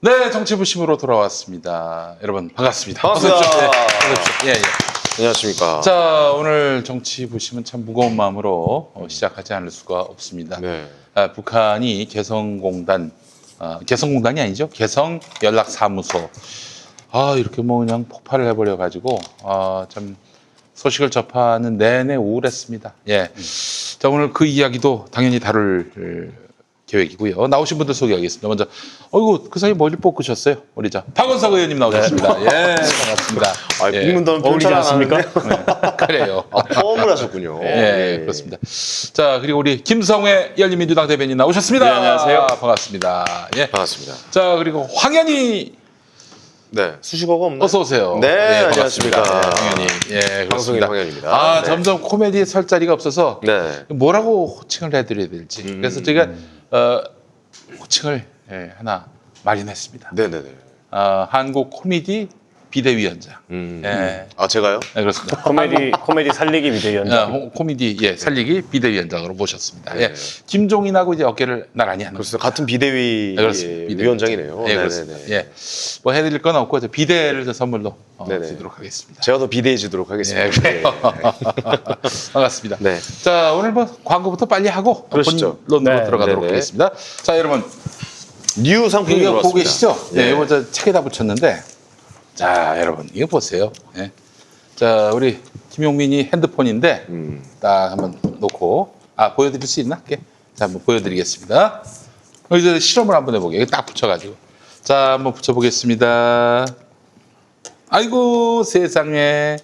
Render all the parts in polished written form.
네, 정치부심으로 돌아왔습니다. 여러분 반갑습니다. 반갑습니다. 어서 오십시오. 예, 예. 안녕하십니까. 자, 오늘 정치부심은 참 무거운 마음으로 시작하지 않을 수가 없습니다. 네. 북한이 개성공단이 아니죠? 개성연락사무소. 이렇게 뭐 그냥 폭발을 해버려가지고 참 소식을 접하는 내내 우울했습니다. 예. 자, 오늘 그 이야기도 당연히 다룰 계획이고요. 나오신 분들 소개하겠습니다. 먼저, 그 사이 머리 뽑으셨어요. 우리 박원석 의원님 나오셨습니다. 네. 예, 반갑습니다. 예. 국민들은 어울리지 않습니까? 네, 그래요. 포함을 하셨군요. 예, 그렇습니다. 자, 그리고 우리 김성회 열린민주당 대변인 나오셨습니다. 네, 안녕하세요. 반갑습니다. 예. 반갑습니다. 자, 그리고 황현희 네. 수식어가 없나요? 어서 오세요. 네, 예, 안녕하십니까. 반갑습니다. 예, 황현희. 예, 방송인 그렇습니다. 황현입니다. 네. 점점 코미디에 설 자리가 없어서 네. 뭐라고 호칭을 해드려야 될지. 그래서 제가 호칭을 하나 마련했습니다. 네네네. 한국 코미디 비대위원장. 예. 제가요? 네, 그렇습니다. 코미디 살리기 비대위원장. 코미디 살리기 비대위원장으로 모셨습니다. 네. 예. 김종인하고 이제 어깨를 나란히 하는. 그렇습니다. 같은 비대위 네, 그렇습니다. 비대위. 위원장이네요. 예, 그렇습니다. 예. 뭐 해드릴 건 없고 비대를 선물로 네네. 드리도록 하겠습니다. 제가 더 비대해지도록 하겠습니다. 예, 그래요. 반갑습니다. 네. 자, 오늘 뭐 광고부터 빨리 하고 그러시죠. 본론으로 네, 들어가도록 네네. 하겠습니다. 자, 여러분 뉴 상품이 이거 보고 들어왔습니다. 계시죠? 네, 예. 이거 저 책에다 붙였는데, 자, 여러분 이거 보세요. 예. 자, 우리 김용민이 핸드폰인데 딱 한번 놓고 보여드릴 수 있나? 자, 한번 보여드리겠습니다. 이제 실험을 한번 해보게. 이거 딱 붙여가지고, 자, 한번 붙여보겠습니다. 아이고 세상에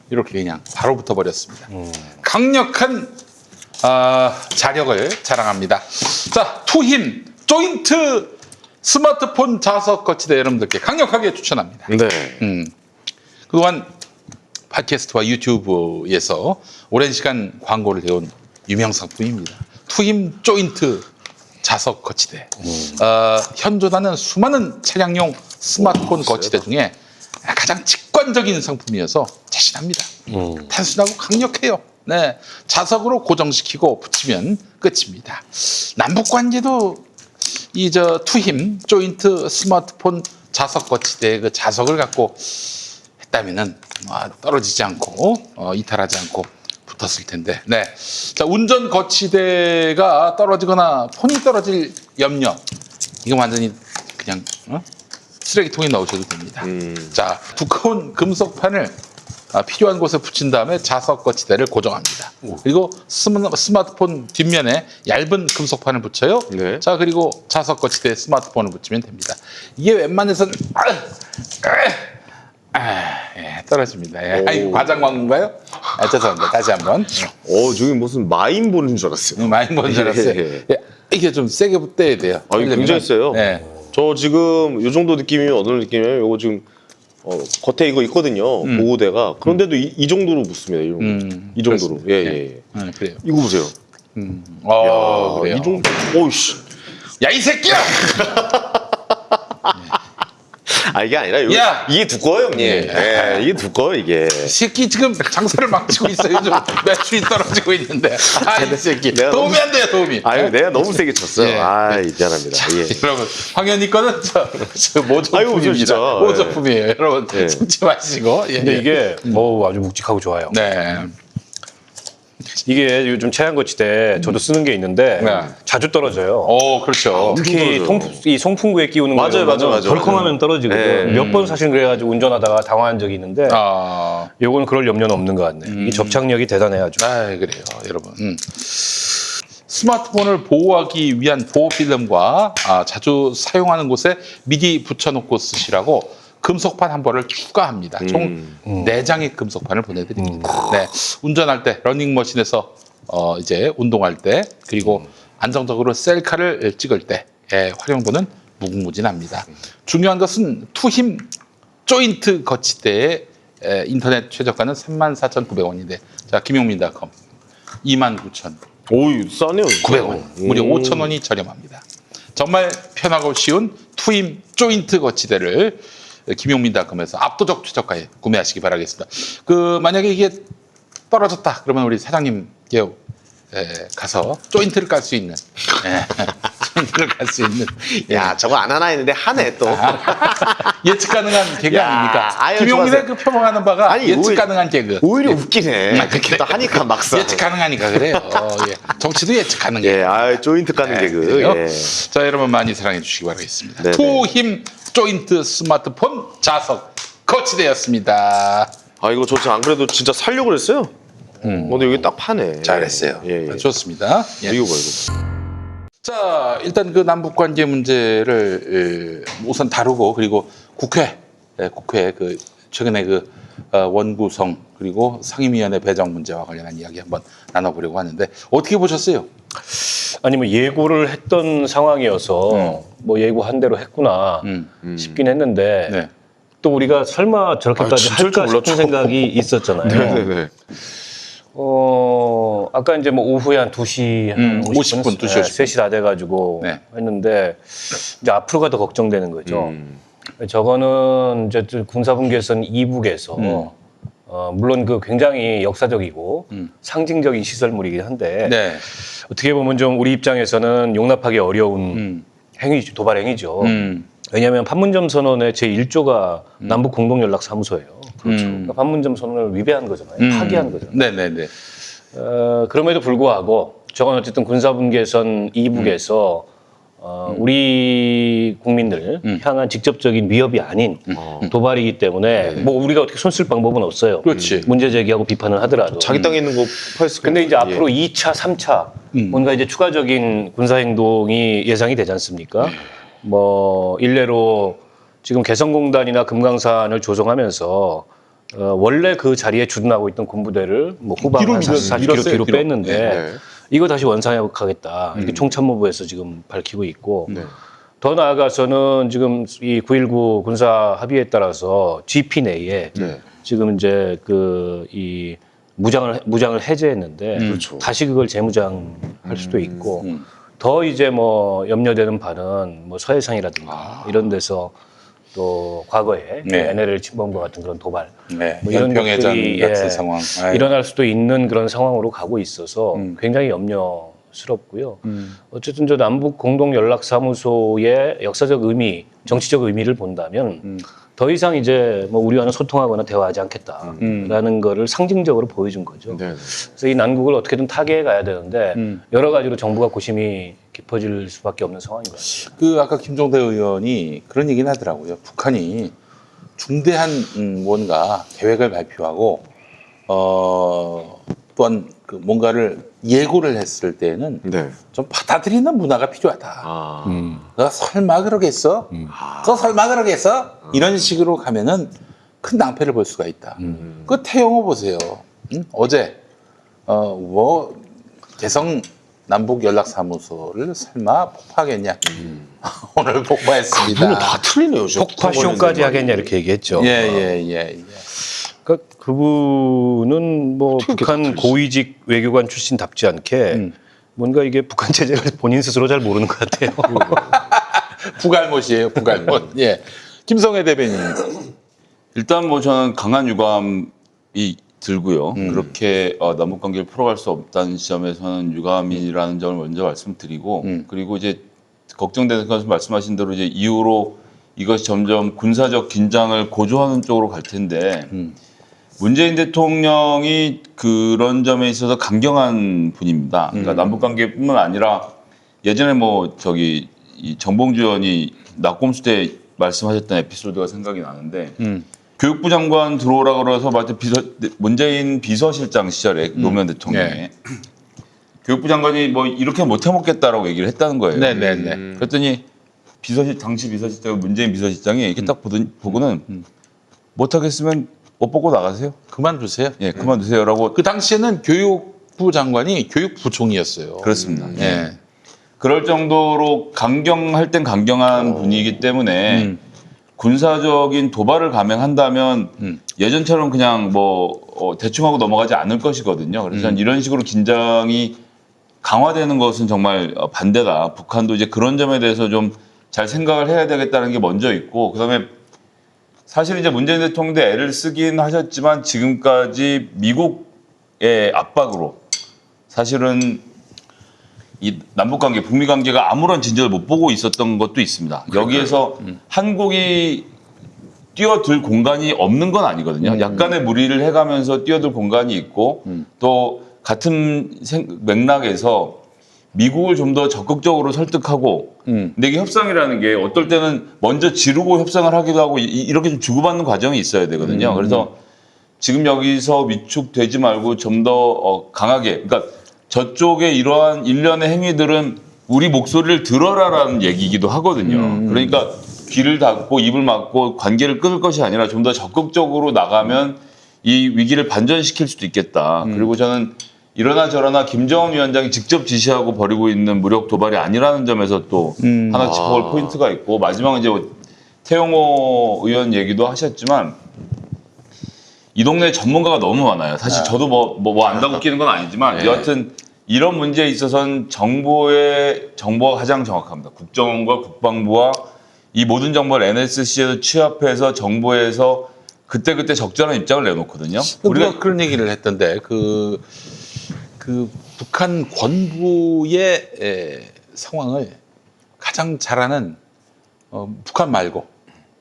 이렇게 그냥 바로 붙어버렸습니다. 강력한 자력을 자랑합니다. 자, 투힘 조인트 스마트폰 자석 거치대 여러분들께 강력하게 추천합니다. 네. 그동안 팟캐스트와 유튜브에서 오랜 시간 광고를 해온 유명 상품입니다. 투힘 조인트 자석 거치대. 현존하는 수많은 차량용 스마트폰 거치대 중에 가장 직관적인 상품이어서 자신합니다. 단순하고 강력해요. 네, 자석으로 고정시키고 붙이면 끝입니다. 남북 관계도 투힘 조인트 스마트폰 자석 거치대 그 자석을 갖고 했다면은 떨어지지 않고 이탈하지 않고 붙었을 텐데. 네, 자, 운전 거치대가 떨어지거나 폰이 떨어질 염려 이거 완전히 그냥 쓰레기통에 넣으셔도 됩니다. 자, 두꺼운 금속판을 필요한 곳에 붙인 다음에 자석 거치대를 고정합니다. 그리고 스마트폰 뒷면에 얇은 금속판을 붙여요. 네. 자, 그리고 자석 거치대에 스마트폰을 붙이면 됩니다. 이게 웬만해서는 떨어집니다. 예. 이거 과장 광고인가요? 죄송합니다. 다시 한번. 저기 무슨 마인 보는 줄 알았어요. 많이 먼줄 알았어요. 예. 예, 이게 좀 세게 떼야 돼요. 이거 굉장히 세요. 네. 저 지금 요 정도 느낌이면 어느 느낌이에요? 요거 지금 겉에 이거 있거든요. 보호대가. 그런데도 이 정도로 붙습니다. 이 정도로. 그렇습니다. 예. 그래요. 이거 보세요. 그래요. 이 정도. 오우씨. 야, 이 새끼야! 이게 아니라 이게 두꺼워요, 형님. 예. 이게 두꺼워 이게. 이 새끼 지금 장사를 망치고 있어요. 요즘 매출이 떨어지고 있는데. 이 새끼. 내가 도움이 안 돼요, 도움이. 내가 너무 세게 쳤어요. 예. 미안합니다. 예. 여러분, 황현희 거는 저 진짜. 모조품입니다. 모조품이에요. 여러분, 예. 숨지 마시고. 예. 근데 이게 아주 묵직하고 좋아요. 네. 이게 요즘 차량 거치대 저도 쓰는 게 있는데 네. 자주 떨어져요. 그렇죠. 특히 떨어져요. 이 송풍구에 끼우는 거 맞아요. 덜컹하면 떨어지거든. 네. 몇 번 사실 그래가지고 운전하다가 당황한 적이 있는데 요거는 그럴 염려는 없는 것 같네. 이 접착력이 대단해 아주. 그래요, 여러분. 스마트폰을 보호하기 위한 보호 필름과 자주 사용하는 곳에 미리 붙여놓고 쓰시라고 금속판 한 벌을 추가합니다. 총 4장의 금속판을 보내드립니다. 네, 운전할 때, 러닝머신에서 이제 운동할 때, 그리고 안정적으로 셀카를 찍을 때 활용도는 무궁무진합니다. 중요한 것은 투힘 조인트 거치대의 인터넷 최저가는 34,900원인데, 자, 김용민닷컴 29,900원. 오이 싸네요. 900원. 무려 5,000원이 저렴합니다. 정말 편하고 쉬운 투힘 조인트 거치대를 김용민닷컴에서 압도적 최저가에 구매하시기 바라겠습니다. 만약에 이게 떨어졌다 그러면 우리 사장님께 가서 조인트를 깔 수 있는 갈 수 있는. 야, 저거 안 하나 했는데 하네 또. 예측 가능한 개그 야, 아닙니까? 아유, 김용민의 좋았어요. 그 표방하는 바가 아니, 예측 오히려- 가능한 개그. 오히려 웃기네. 그렇게 또 하니까 막상. 예측 가능하니까 그래요. 예. 정치도 예측 가능. 예, 아, 조인트 까는 개그. 그래요? 예. 자, 여러분 많이 사랑해 주시기 바라겠습니다. 네네. 투힘 조인트 스마트폰 자석 거치되었습니다. 아, 이거 저 진짜 안 그래도 진짜 살려고 그랬어요. 근데 여기 딱 파네. 잘했어요. 예, 예. 좋습니다. 예. 이거 봐, 이거. 자, 일단 그 남북 관계 문제를 우선 다루고 그리고 국회 그 최근에 그 원구성 그리고 상임위원회 배정 문제와 관련한 이야기 한번 나눠보려고 하는데 어떻게 보셨어요? 아니 뭐 예고를 했던 상황이어서 뭐 예고한 대로 했구나 싶긴 했는데 네. 또 우리가 설마 저렇게까지 진짜 할까 몰랐죠. 싶은 생각이 있었잖아요. 네네네. 아까 이제 뭐 오후에 한 2시, 한 50분, 2시 50분. 3시 다 돼가지고 네. 했는데 이제 앞으로가 더 걱정되는 거죠. 음. 저거는 이제 군사분계선 이북에서 물론 그 굉장히 역사적이고 상징적인 시설물이긴 한데 네. 어떻게 보면 좀 우리 입장에서는 용납하기 어려운 행위죠, 도발 행위죠. 왜냐하면 판문점 선언의 제1조가 남북 공동연락사무소예요. 그렇죠. 그러니까 판문점 선언을 위배한 거잖아요. 파기한 거잖아요. 네네네. 그럼에도 불구하고 저건 어쨌든 군사분계선 이북에서 우리 국민들 향한 직접적인 위협이 아닌 도발이기 때문에 뭐 우리가 어떻게 손쓸 방법은 없어요. 그렇지. 문제 제기하고 비판을 하더라도. 자기 땅에 있는 거 파했을 근데 이제 거예요. 앞으로 2차, 3차 뭔가 이제 추가적인 군사 행동이 예상이 되지 않습니까? 뭐 일례로 지금 개성공단이나 금강산을 조성하면서 원래 그 자리에 주둔하고 있던 군부대를 뭐 후방 뒤로 한 40km 밀었어요, 뒤로 뒤로. 뺐는데 네. 이거 다시 원상회복하겠다 이렇게 총참모부에서 지금 밝히고 있고 네. 더 나아가서는 지금 이 9.19 군사 합의에 따라서 GP 내에 네. 지금 이제 그 이 무장을 해제했는데 다시 그걸 재무장할 수도 있고 더 이제 뭐 염려되는 바는 뭐 서해상이라든가 이런 데서 또 과거에 네. NLL 침범과 같은 그런 도발 네. 뭐 이런 연평해전 것들이 같은 상황. 아유. 일어날 수도 있는 그런 상황으로 가고 있어서 굉장히 염려스럽고요. 어쨌든 저 남북 공동 연락 사무소의 역사적 의미, 정치적 의미를 본다면 더 이상 이제 뭐 우리와는 소통하거나 대화하지 않겠다라는 거를 상징적으로 보여준 거죠. 네. 그래서 이 난국을 어떻게든 타개해 가야 되는데 여러 가지로 정부가 고심이 깊어질 수밖에 없는 상황인 것 같습니다. 그 아까 김종대 의원이 그런 얘기는 하더라고요. 북한이 중대한 뭔가 계획을 발표하고 또한 그 뭔가를 예고를 했을 때는 네. 좀 받아들이는 문화가 필요하다. 아. 너 설마 그러겠어? 너 설마 그러겠어? 이런 식으로 가면은 큰 낭패를 볼 수가 있다. 그 태영호 보세요. 어제 뭐 개성 남북 연락사무소를 설마 폭파하겠냐? 오늘 폭파했습니다. 그분은 다 틀리네요. 진짜. 폭파쇼까지 하겠냐 이렇게 얘기했죠. 예. 그러니까 그분은 뭐 북한 고위직 외교관 출신답지 않게 뭔가 이게 북한 체제를 본인 스스로 잘 모르는 것 같아요. 부갈못이에요, 부갈못. 예. 김성애 대변인. 일단 뭐 저는 강한 유감이 들고요. 그렇게 남북 관계를 풀어갈 수 없다는 지점에서는 유감이라는 점을 먼저 말씀드리고 그리고 이제 걱정되는 것은 말씀하신 대로 이제 이후로 이것이 점점 군사적 긴장을 고조하는 쪽으로 갈 텐데 문재인 대통령이 그런 점에 있어서 강경한 분입니다. 그러니까 남북 관계뿐만 아니라 예전에 뭐 저기 이 정봉주 의원이 낙곰수 때 말씀하셨던 에피소드가 생각이 나는데 교육부 장관 들어오라 그래서 문재인 비서실장 시절에 노무현 대통령이 네. 교육부 장관이 뭐 이렇게 못 해먹겠다라고 얘기를 했다는 거예요. 네네네. 그랬더니 당시 비서실장 문재인 비서실장이 이렇게 딱 보고는 못하겠으면 옷 벗고 나가세요. 그만두세요. 예, 그만두세요라고. 그 당시에는 교육부 장관이 교육부총리였어요. 그렇습니다. 예. 그럴 정도로 강경할 땐 강경한 분이기 때문에 군사적인 도발을 감행한다면 예전처럼 그냥 뭐 대충 하고 넘어가지 않을 것이거든요. 그래서 저는 이런 식으로 긴장이 강화되는 것은 정말 반대다. 북한도 이제 그런 점에 대해서 좀 잘 생각을 해야 되겠다는 게 먼저 있고, 그다음에 사실 이제 문재인 대통령도 애를 쓰긴 하셨지만 지금까지 미국의 압박으로 사실은 이 남북 관계, 북미 관계가 아무런 진전을 못 보고 있었던 것도 있습니다. 여기에서 한국이 뛰어들 공간이 없는 건 아니거든요. 약간의 무리를 해가면서 뛰어들 공간이 있고 또 같은 맥락에서 미국을 좀 더 적극적으로 설득하고 근데 이게 협상이라는 게 어떨 때는 먼저 지르고 협상을 하기도 하고 이렇게 좀 주고받는 과정이 있어야 되거든요. 그래서 지금 여기서 위축되지 말고 좀 더 강하게 그러니까 저쪽의 이러한 일련의 행위들은 우리 목소리를 들어라라는 얘기이기도 하거든요. 그러니까 귀를 닫고 입을 막고 관계를 끊을 것이 아니라 좀 더 적극적으로 나가면 이 위기를 반전시킬 수도 있겠다. 그리고 저는 이러나 저러나 김정은 위원장이 직접 지시하고 벌이고 있는 무력 도발이 아니라는 점에서 또 하나 짚어볼 포인트가 있고 마지막은 이제 태영호 의원 얘기도 하셨지만 이 동네에 전문가가 너무 많아요. 사실 저도 뭐 안다고 웃기는 건 아니지만 여하튼 이런 문제에 있어서는 정보가 가장 정확합니다. 국정원과 국방부와 이 모든 정보를 NSC에서 취합해서 정보에서 그때그때 적절한 입장을 내놓거든요. 우리가 그런 얘기를 했던데 그 북한 권부의 상황을 가장 잘하는 북한 말고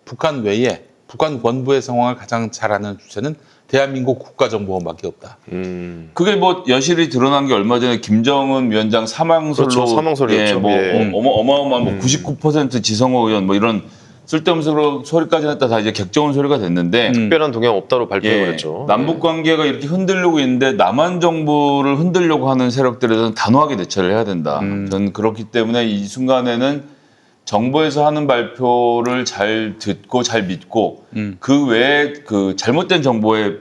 북한 외에 북한 권부의 상황을 가장 잘하는 주체는 대한민국 국가정보원밖에 없다. 그게 뭐 여실히 드러난 게 얼마 전에 김정은 위원장 사망설로 그렇죠, 사망설이었죠. 뭐 예. 어마어마한 뭐 99% 지성호 의원 뭐 이런 쓸데없는 소리까지 했다 다 이제 객정은 소리가 됐는데 특별한 동향 없다로 발표해버렸죠. 남북 관계가 이렇게 흔들리고 있는데 남한 정부를 흔들려고 하는 세력들에 대해서는 단호하게 대처를 해야 된다. 저는 그렇기 때문에 이 순간에는 정부에서 하는 발표를 잘 듣고 잘 믿고 그 외에 그 잘못된 정보에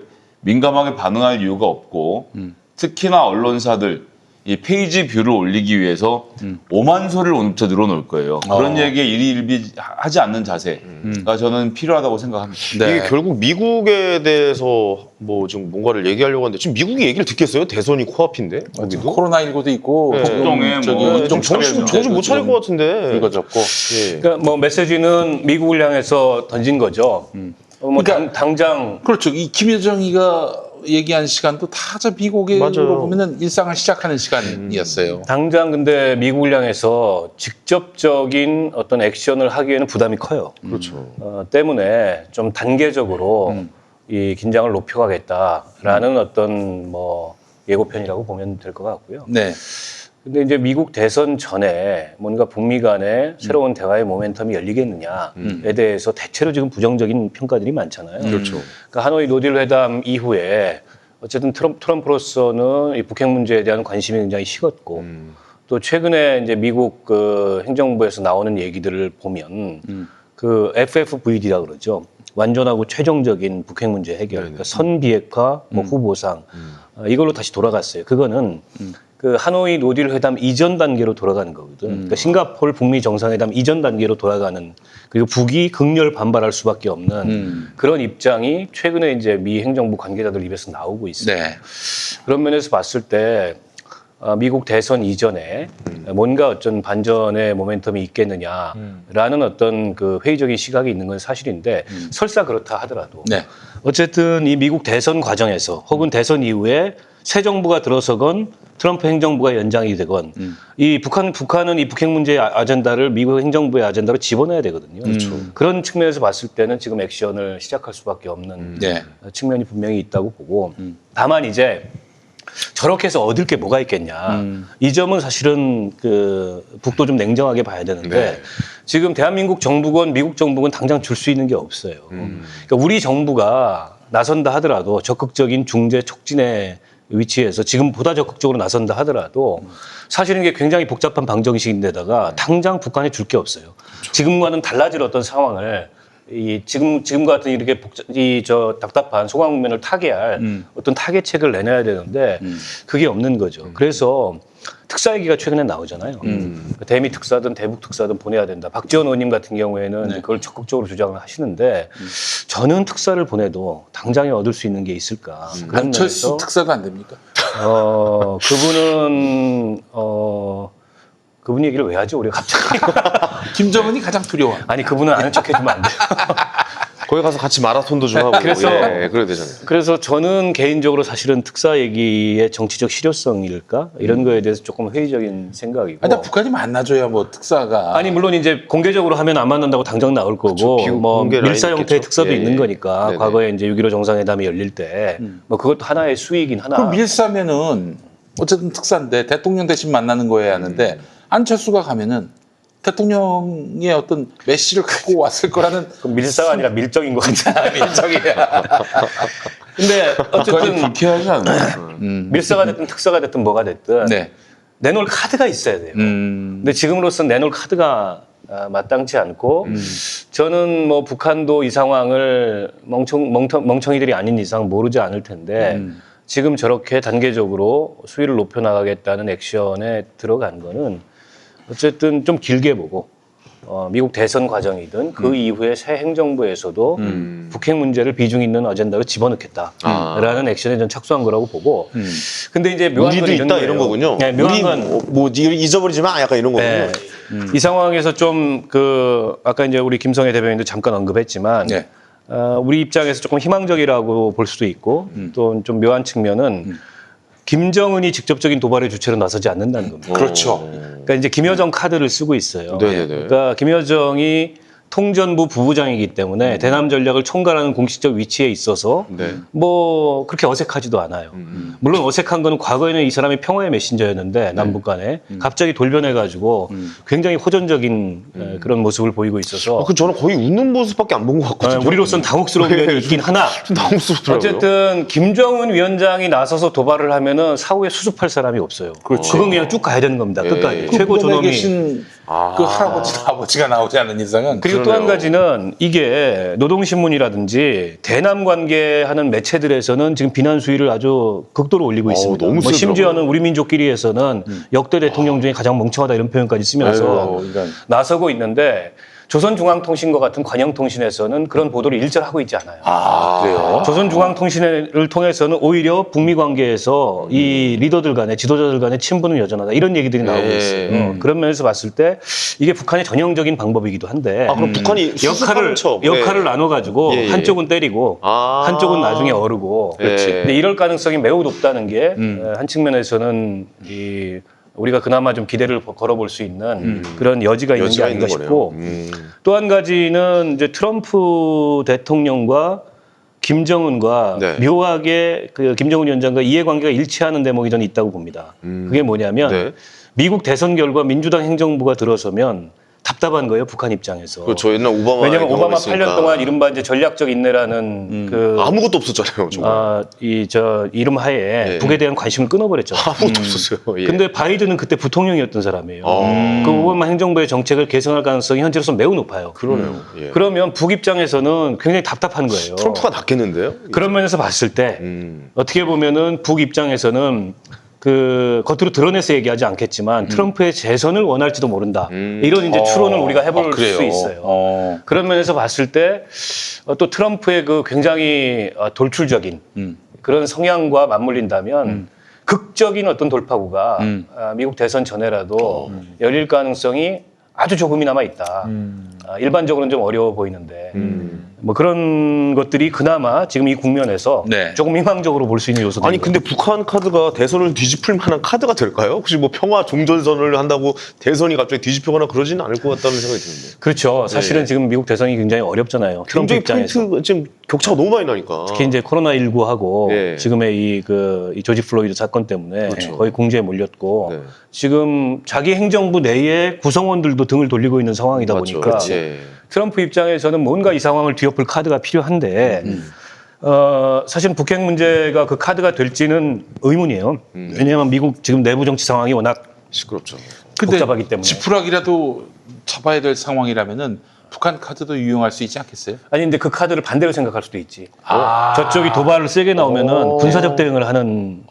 민감하게 반응할 이유가 없고 특히나 언론사들 이 페이지 뷰를 올리기 위해서 오만 소리를 오늘부터 늘어놓을 거예요. 그런 얘기에 일희일비하지 않는 자세가 저는 필요하다고 생각합니다. 네. 이게 결국 미국에 대해서 뭐 지금 뭔가를 얘기하려고 하는데 지금 미국이 얘기를 듣겠어요? 대선이 코앞인데 거기도? 코로나19도 있고 네. 폭동에 저기 뭐 인종 정신 못 차릴 것 같은데. 불거졌고. 예. 그러니까 뭐 메시지는 미국을 향해서 던진 거죠. 뭐 그러니까 당장 그렇죠. 이 김여정이가 얘기한 시간도 다 저 미국으로 맞아요. 보면은 일상을 시작하는 시간이었어요. 당장 근데 미국을 향해서 직접적인 어떤 액션을 하기에는 부담이 커요. 그렇죠. 때문에 좀 단계적으로 이 긴장을 높여가겠다라는 어떤 뭐 예고편이라고 보면 될 것 같고요. 네. 근데 이제 미국 대선 전에 뭔가 북미 간의 새로운 대화의 모멘텀이 열리겠느냐에 대해서 대체로 지금 부정적인 평가들이 많잖아요. 그렇죠. 그러니까 하노이 노딜 회담 이후에 어쨌든 트럼프로서는 이 북핵 문제에 대한 관심이 굉장히 식었고 또 최근에 이제 미국 그 행정부에서 나오는 얘기들을 보면 그 FFVD라 그러죠. 완전하고 최종적인 북핵 문제 해결, 그러니까 선비핵화, 뭐 후보상 이걸로 다시 돌아갔어요. 그거는 그 하노이 노딜 회담 이전 단계로 돌아가는 거거든. 그러니까 싱가포르 북미 정상회담 이전 단계로 돌아가는 그리고 북이 극렬 반발할 수밖에 없는 그런 입장이 최근에 이제 미 행정부 관계자들 입에서 나오고 있어요. 네. 그런 면에서 봤을 때 미국 대선 이전에 뭔가 어떤 반전의 모멘텀이 있겠느냐라는 어떤 그 회의적인 시각이 있는 건 사실인데 설사 그렇다 하더라도 네. 어쨌든 이 미국 대선 과정에서 혹은 대선 이후에 새 정부가 들어서건 트럼프 행정부가 연장이 되건 이 북한은 이 북핵 문제의 아젠다를 미국 행정부의 아젠다로 집어넣어야 되거든요. 그런 측면에서 봤을 때는 지금 액션을 시작할 수밖에 없는 네. 측면이 분명히 있다고 보고 다만 이제 저렇게 해서 얻을 게 뭐가 있겠냐. 이 점은 사실은 그 북도 좀 냉정하게 봐야 되는데 네. 지금 대한민국 정부건 미국 정부건 당장 줄 수 있는 게 없어요. 그러니까 우리 정부가 나선다 하더라도 적극적인 중재 촉진의 위치에서 지금보다 적극적으로 나선다 하더라도 사실은 이게 굉장히 복잡한 방정식인데다가 당장 북한에 줄 게 없어요. 지금과는 달라질 어떤 상황을 이 지금 같은 이렇게 답답한 소강 국면을 타개할 어떤 타개책을 내놔야 되는데 그게 없는 거죠. 그래서 특사얘기가 최근에 나오잖아요. 대미 특사든 대북 특사든 보내야 된다. 박지원 의원님 같은 경우에는 그걸 적극적으로 주장을 하시는데 저는 특사를 보내도 당장에 얻을 수 있는 게 있을까? 그런 안철수 면에서 특사가 안 됩니까? 그분 얘기를 왜 하지 우리가 갑자기? 김정은이 가장 두려워. 아니 그분은 아는 척 해주면 안 돼요. 거기 가서 같이 마라톤도 좀 하고 그래서- 예, 그래야 되잖아요. 그래서 저는 개인적으로 사실은 특사 얘기의 정치적 실효성일까 이런 거에 대해서 조금 회의적인 생각이고. 아니, 북한이 만나줘야 뭐 특사가. 아니 물론 이제 공개적으로 하면 안 만난다고 당장 나올 거고 그렇죠. 뭐 비공개 라인이 밀사 형태의 있겠죠. 특사도 예, 있는 예. 거니까 네네. 과거에 이제 6.15 정상회담이 열릴 때 뭐 그것도 하나의 수익인 하나. 그럼 밀사면은 어쨌든 특사인데 대통령 대신 만나는 거야 하는데 안철수가 가면은 대통령의 어떤 메시를 갖고 왔을 거라는 그럼 밀사가 아니라 밀정인 것 같아. 밀정이야. 근데 어쨌든 불쾌하지 않아요? 밀사가 됐든 특사가 됐든 뭐가 됐든 네. 내놓을 카드가 있어야 돼요. 근데 지금으로서는 내놓을 카드가 마땅치 않고 저는 뭐 북한도 이 상황을 멍청이들이 아닌 이상 모르지 않을 텐데 지금 저렇게 단계적으로 수위를 높여나가겠다는 액션에 들어간 거는 어쨌든 좀 길게 보고 미국 대선 과정이든 그 이후에 새 행정부에서도 북핵 문제를 비중 있는 어젠다로 집어넣겠다라는 액션에 전 착수한 거라고 보고 근데 이제 묘한 우리도 건 이런 있다 거예요. 이런 거군요. 네, 묘한 건 뭐 잊어버리지 마 약간 이런 거군요. 네. 이 상황에서 좀 아까 이제 우리 김성애 대변인도 잠깐 언급했지만 네. 우리 입장에서 조금 희망적이라고 볼 수도 있고 또 좀 묘한 측면은 김정은이 직접적인 도발의 주체로 나서지 않는다는 겁니다. 그렇죠. 그러니까 이제 김여정 카드를 쓰고 있어요. 네네네. 그러니까 김여정이 통전부 부부장이기 때문에 대남 전략을 총괄하는 공식적 위치에 있어서 네. 뭐 그렇게 어색하지도 않아요. 물론 어색한 거는 과거에는 이 사람이 평화의 메신저였는데 남북 간에 갑자기 돌변해가지고 굉장히 호전적인 그런 모습을 보이고 있어서 그 저는 거의 웃는 모습밖에 안 본 것 같거든요. 우리로서는 당혹스러운 면이 있긴 하나 당혹스럽더라고요. 어쨌든 김정은 위원장이 나서서 도발을 하면은 사후에 수습할 사람이 없어요. 그건 그냥 쭉 가야 되는 겁니다. 끝까지. 최고 그 존엄이. 계신 그 할아버지나 아버지가 나오지 않는 이상은 그리고 또 한 가지는 이게 노동신문이라든지 대남 관계하는 매체들에서는 지금 비난 수위를 아주 극도로 올리고 있습니다. 너무 뭐 세더라고요. 심지어는 우리 민족끼리에서는 역대 대통령 중에 가장 멍청하다 이런 표현까지 쓰면서 아이고, 이건. 나서고 있는데 조선중앙통신과 같은 관영통신에서는 그런 보도를 일절 하고 있지 않아요. 그래요. 조선중앙통신을 통해서는 오히려 북미 관계에서 이 리더들 간에 지도자들 간의 친분은 여전하다 이런 얘기들이 나오고 있어요. 그런 면에서 봤을 때 이게 북한의 전형적인 방법이기도 한데 그럼 북한이 역할을 나눠가지고 예, 예. 한쪽은 때리고 한쪽은 나중에 어르고 그렇지. 근데 이럴 가능성이 매우 높다는 게 한 측면에서는 우리가 그나마 좀 기대를 걸어볼 수 있는 그런 여지가 있는 게 여지가 아닌가 있는 싶고 거네요. 또 한 가지는 이제 트럼프 대통령과 김정은과 네. 묘하게 그 김정은 위원장과 이해관계가 일치하는 대목이 저는 있다고 봅니다. 그게 뭐냐면 네. 미국 대선 결과 민주당 행정부가 들어서면 답답한 거예요, 북한 입장에서. 그렇죠. 옛날 오바마 왜냐면 오바마 경험했으니까. 8년 동안 이른바 이제 전략적 인내라는 아무것도 없었잖아요. 정말. 이름 하에 예. 북에 대한 관심을 끊어버렸잖아요. 아무것도 없었어요. 예. 근데 바이든은 그때 부통령이었던 사람이에요. 그 오바마 행정부의 정책을 개선할 가능성이 현재로서 매우 높아요. 그러네요. 예. 그러면 북 입장에서는 굉장히 답답한 거예요. 트럼프가 낫겠는데요? 그런 면에서 봤을 때 어떻게 보면은 북 입장에서는 그 겉으로 드러내서 얘기하지 않겠지만 트럼프의 재선을 원할지도 모른다. 이런 이제 추론을 우리가 해볼 수 있어요. 그런 면에서 봤을 때 또 트럼프의 그 굉장히 돌출적인 그런 성향과 맞물린다면 극적인 어떤 돌파구가 미국 대선 전에라도 열릴 가능성이 아주 조금이나마 있다. 일반적으로는 좀 어려워 보이는데 뭐 그런 것들이 그나마 지금 이 국면에서 네. 조금 희망적으로 볼 수 있는 요소들. 아니 근데 북한 카드가 대선을 뒤집을 만한 카드가 될까요? 혹시 뭐 평화 종전선을 한다고 대선이 갑자기 뒤집히거나 그러지는 않을 것 같다는 생각이 드는데. 그렇죠. 사실은 지금 미국 대선이 굉장히 어렵잖아요. 트럼프 굉장히 입장에서. 포인트 지금 격차가 너무 많이 나니까. 특히 이제 코로나19하고 예. 지금의 이 조지 플로이드 사건 때문에 거의 궁지에 몰렸고 네. 지금 자기 행정부 내에 구성원들도 등을 돌리고 있는 상황이다 맞죠. 보니까 그렇지. 트럼프 입장에서는 뭔가 이 상황을 뒤엎을 카드가 필요한데 사실 북핵 문제가 그 카드가 될지는 의문이에요. 왜냐하면 미국 지금 내부 정치 상황이 워낙 시끄럽죠. 근데 복잡하기 때문에. 지푸라기라도 잡아야 될 상황이라면은 북한 카드도 유용할 수 있지 않겠어요? 아니 근데 그 카드를 반대로 생각할 수도 있지. 아. 저쪽이 도발을 세게 나오면은 군사적 대응을 하는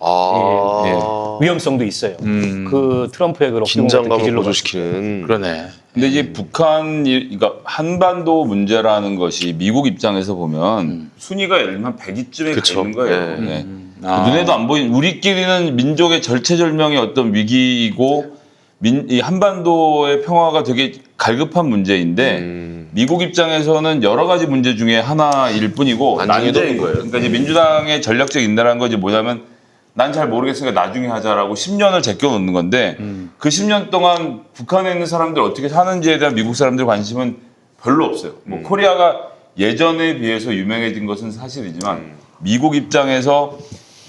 위험성도 있어요. 그 트럼프의 그 럭비공 같은 긴장감을 기질로 고조시키는. 그러네. 근데 이제 북한이, 그러니까 한반도 문제라는 것이 미국 입장에서 보면 순위가 예를 들면 100위쯤에 가 그쵸. 있는 거예요. 예. 네. 눈에도 안 보이는, 우리끼리는 민족의 절체절명의 어떤 위기이고 이 한반도의 평화가 되게 갈급한 문제인데 미국 입장에서는 여러 가지 문제 중에 하나일 뿐이고 난제인 거예요. 그러니까 이제 민주당의 전략적 인내라는 거지 뭐냐면 난 잘 모르겠으니까 나중에 하자라고 10년을 제껴놓는 건데 그 10년 동안 북한에 있는 사람들 어떻게 사는지에 대한 미국 사람들 관심은 별로 없어요. 뭐 코리아가 예전에 비해서 유명해진 것은 사실이지만 미국 입장에서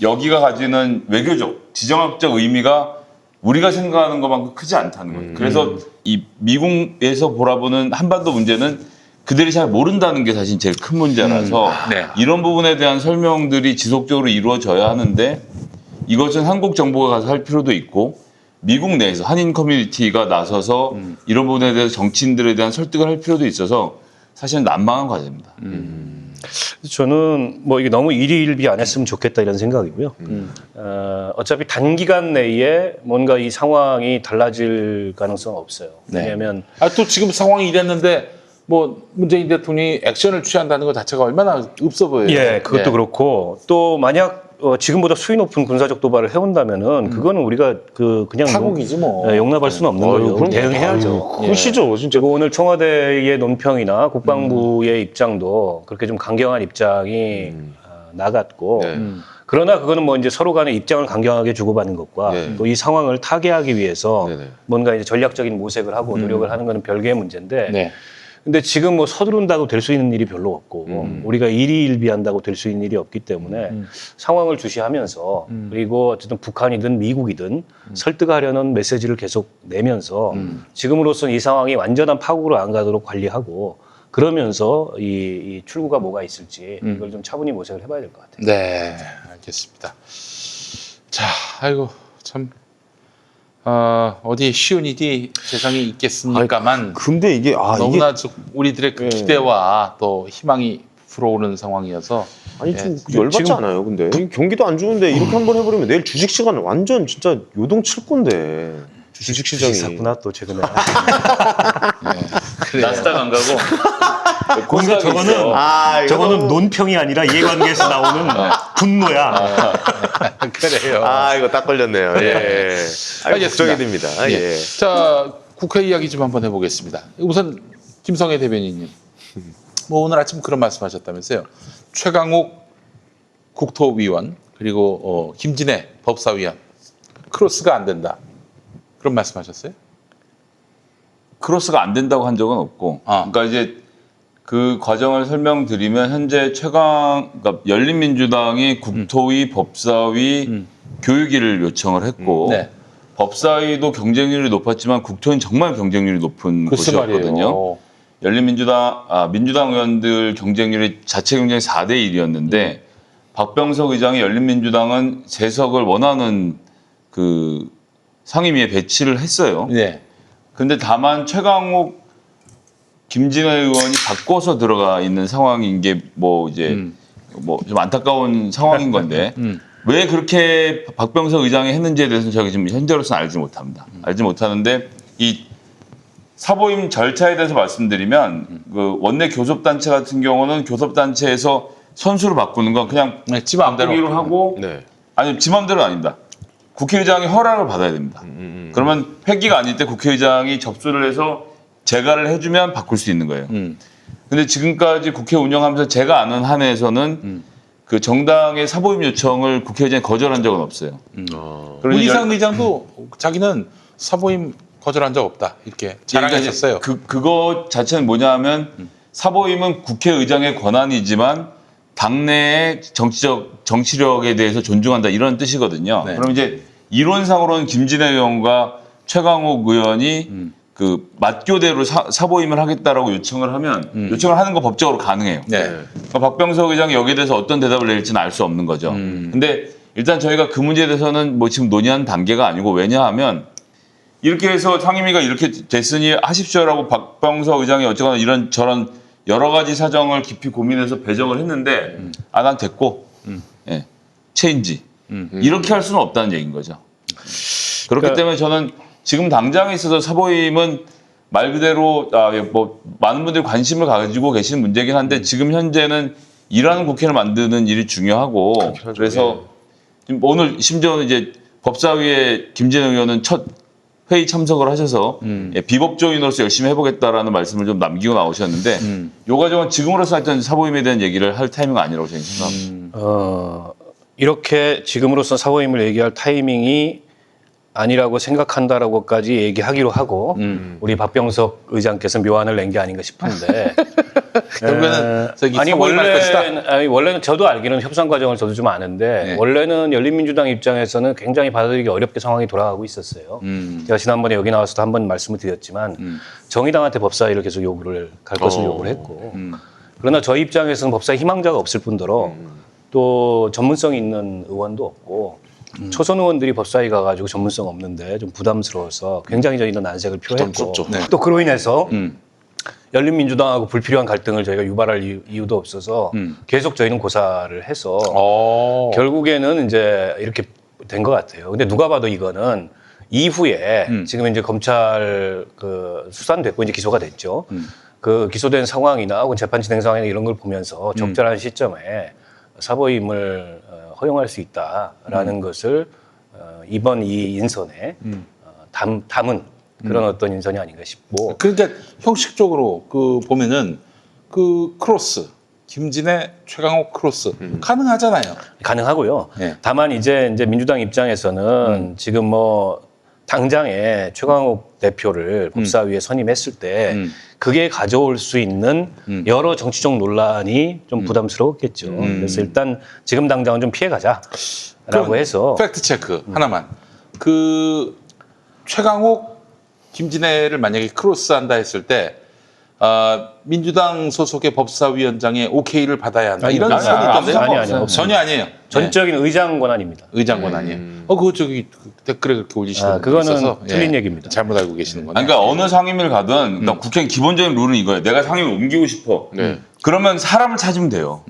여기가 가지는 외교적, 지정학적 의미가 우리가 생각하는 것만큼 크지 않다는 거예요. 그래서 이 미국에서 바라보는 한반도 문제는 그들이 잘 모른다는 게 사실 제일 큰 문제라서 네. 이런 부분에 대한 설명들이 지속적으로 이루어져야 하는데 이것은 한국 정부가 가서 할 필요도 있고 미국 내에서 한인 커뮤니티가 나서서 이런 부분에 대해서 정치인들에 대한 설득을 할 필요도 있어서 사실은 난망한 과제입니다. 저는 뭐 이게 너무 일희일비 안 했으면 좋겠다 이런 생각이고요. 어차피 단기간 내에 뭔가 이 상황이 달라질 가능성은 없어요. 네. 왜냐하면 또 지금 상황이 이랬는데 뭐 문재인 대통령이 액션을 취한다는 것 자체가 얼마나 없어 보여요. 예, 그것도 그렇고 또 만약 지금보다 수위 높은 군사적 도발을 해온다면은 그거는 우리가 그냥 타국이지 뭐. 용납할 수는 없는 거죠. 그럼 대응해야죠. 크시죠, 진짜. 그리고 오늘 청와대의 논평이나 국방부의 입장도 그렇게 좀 강경한 입장이 나갔고 네. 그러나 그거는 뭐 이제 서로 간의 입장을 강경하게 주고받는 것과 네. 또 이 상황을 타개하기 위해서 네네. 뭔가 이제 전략적인 모색을 하고 노력을 하는 것은 별개의 문제인데 네. 근데 지금 뭐 서두른다고 될 수 있는 일이 별로 없고 우리가 일희일비한다고 될 수 있는 일이 없기 때문에 상황을 주시하면서 그리고 어쨌든 북한이든 미국이든 설득하려는 메시지를 계속 내면서 지금으로서는 이 상황이 완전한 파국으로 안 가도록 관리하고 그러면서 이 출구가 뭐가 있을지 이걸 좀 차분히 모색을 해봐야 될 것 같아요. 네, 알겠습니다. 자, 아이고 참 어디 쉬운 일이 세상에 있겠습니까만 근데 이게 너무나 우리들의 그 기대와 또 희망이 불어오는 상황이어서 좀 열받지 지금- 않아요. 근데 이 경기도 안 좋은데 이렇게 한번 해버리면 내일 주식 시간 완전 진짜 요동칠 건데 주식 시장이. 샀구나 또 최근에. 나스닥 안 가고 그러니까 저거는 저거는 논평이 아니라 이해관계에서 나오는 분노야. 그래요. 이거 딱 걸렸네요. 예. 걱정이 됩니다. 예. 자, 국회 이야기 좀 한번 해보겠습니다. 우선 김성애 대변인님, 뭐 오늘 아침 그런 말씀하셨다면서요. 최강욱 국토위원 그리고 김진애 법사위원 크로스가 안 된다. 그런 말씀하셨어요? 크로스가 안 된다고 한 적은 없고 그러니까 이제 그 과정을 설명드리면 현재 그러니까 열린민주당이 국토위, 법사위, 교육위를 요청을 했고 네. 법사위도 경쟁률이 높았지만 국토위는 정말 경쟁률이 높은 글쎄 곳이었거든요. 말이에요. 민주당 의원들 경쟁률이 자체 경쟁이 4대 1이었는데 박병석 의장이 열린민주당은 재석을 원하는 그 상임위에 배치를 했어요. 네. 근데 다만 최강욱, 김진애 의원이 바꿔서 들어가 있는 상황인 게 뭐 이제 뭐 좀 안타까운 상황인 건데 왜 그렇게 박병석 의장이 했는지에 대해서는 저희가 지금 현재로서는 알지 못합니다. 알지 못하는데 이 사보임 절차에 대해서 말씀드리면 그 원내 교섭단체 같은 경우는 교섭단체에서 선수를 바꾸는 건 그냥 네, 지 마음대로. 바꾸기로 하고 네. 아니 지 마음대로는 아닙니다. 국회의장이 허락을 받아야 됩니다. 그러면 회기가 아닐 때 국회의장이 접수를 해서 재가를 해주면 바꿀 수 있는 거예요. 근데 지금까지 국회 운영하면서 제가 아는 한해에서는 그 정당의 사보임 요청을 국회의장이 거절한 적은 없어요. 그리고 문희상 의장도 자기는 사보임 거절한 적 없다 이렇게 자랑했었어요. 그거 자체는 뭐냐하면 사보임은 국회의장의 권한이지만 당내의 정치력에 대해서 존중한다 이런 뜻이거든요. 네. 그럼 이제 이론상으로는 김진애 의원과 최강욱 의원이 그 맞교대로 사보임을 하겠다라고 요청을 하면 요청을 하는 거 법적으로 가능해요. 네. 그러니까 박병석 의장이 여기에 대해서 어떤 대답을 내릴지는 알 수 없는 거죠. 근데 일단 저희가 그 문제에 대해서는 뭐 지금 논의하는 단계가 아니고 왜냐하면 이렇게 해서 상임위가 이렇게 됐으니 하십시오라고 박병석 의장이 어쨌거나 이런 저런 여러 가지 사정을 깊이 고민해서 배정을 했는데 난 됐고 예, 체인지 이렇게 할 수는 없다는 얘기인 거죠. 그렇기 때문에 저는 지금 당장에 있어서 사보임은 말 그대로 뭐 많은 분들이 관심을 가지고 계시는 문제긴 한데 지금 현재는 일하는 국회를 만드는 일이 중요하고 그래서 지금 오늘 심지어는 이제 법사위에 김진애 의원은 첫 회의 참석을 하셔서 예, 비법조인으로서 열심히 해보겠다라는 말씀을 좀 남기고 나오셨는데 이 과정은 지금으로서 하여튼 사보임에 대한 얘기를 할 타이밍은 아니라고 저는 생각합니다. 이렇게 지금으로서 사보임을 얘기할 타이밍이 아니라고 생각한다라고까지 얘기하기로 하고 우리 박병석 의장께서 묘안을 낸 게 아닌가 싶은데 결국에는 저기 아니 사보임 할 것이다. 원래는 저도 알기로는 협상 과정을 저도 좀 아는데 네. 원래는 열린민주당 입장에서는 굉장히 받아들이기 어렵게 상황이 돌아가고 있었어요. 제가 지난번에 여기 나와서도 한번 말씀을 드렸지만 정의당한테 법사위를 계속 요구를 갈 것을 요구를 했고 그러나 저희 입장에서는 법사위 희망자가 없을 뿐더러 또 전문성이 있는 의원도 없고 초선 의원들이 법사위 가가지고 전문성 없는데 좀 부담스러워서 굉장히 저희는 난색을 표했고 부담스럽죠. 네. 또 그로 인해서 열린민주당하고 불필요한 갈등을 저희가 유발할 이유도 없어서 계속 저희는 고사를 해서 결국에는 이제 이렇게 된 것 같아요. 근데 누가 봐도 이거는 이후에 지금 이제 검찰 그 수사됐고 이제 기소가 됐죠. 그 기소된 상황이나 혹은 재판 진행 상황이나 이런 걸 보면서 적절한 시점에 사보임을 허용할 수 있다라는 것을 이번 이 인선에 담은 그런 어떤 인선이 아닌가 싶고. 그러니까 형식적으로 그 보면은 그 크로스 김진애 최강욱 크로스 가능하잖아요. 가능하고요. 네. 다만 이제 민주당 입장에서는 지금 뭐 당장에 최강욱 대표를 법사위에 선임했을 때 그게 가져올 수 있는 여러 정치적 논란이 좀 부담스러웠겠죠. 그래서 일단 지금 당장은 좀 피해가자라고 해서 팩트 체크 하나만. 그 최강욱 김진애를 만약에 크로스한다 했을 때 민주당 소속의 법사위원장의 오케이를 받아야 한다. 이런 아니, 선이 있던데요? 아니요. 전혀 아니에요. 전적인 의장 권한입니다. 의장권 아니에요. 그거 저기 댓글에 그렇게 올리시는 분이 그거는 있어서 틀린 얘기입니다. 잘못 알고 계시는 거네. 아니, 그러니까 어느 상임위를 가든 일단 국회는 기본적인 룰은 이거예요. 내가 상임위를 옮기고 싶어. 그러면 사람을 찾으면 돼요.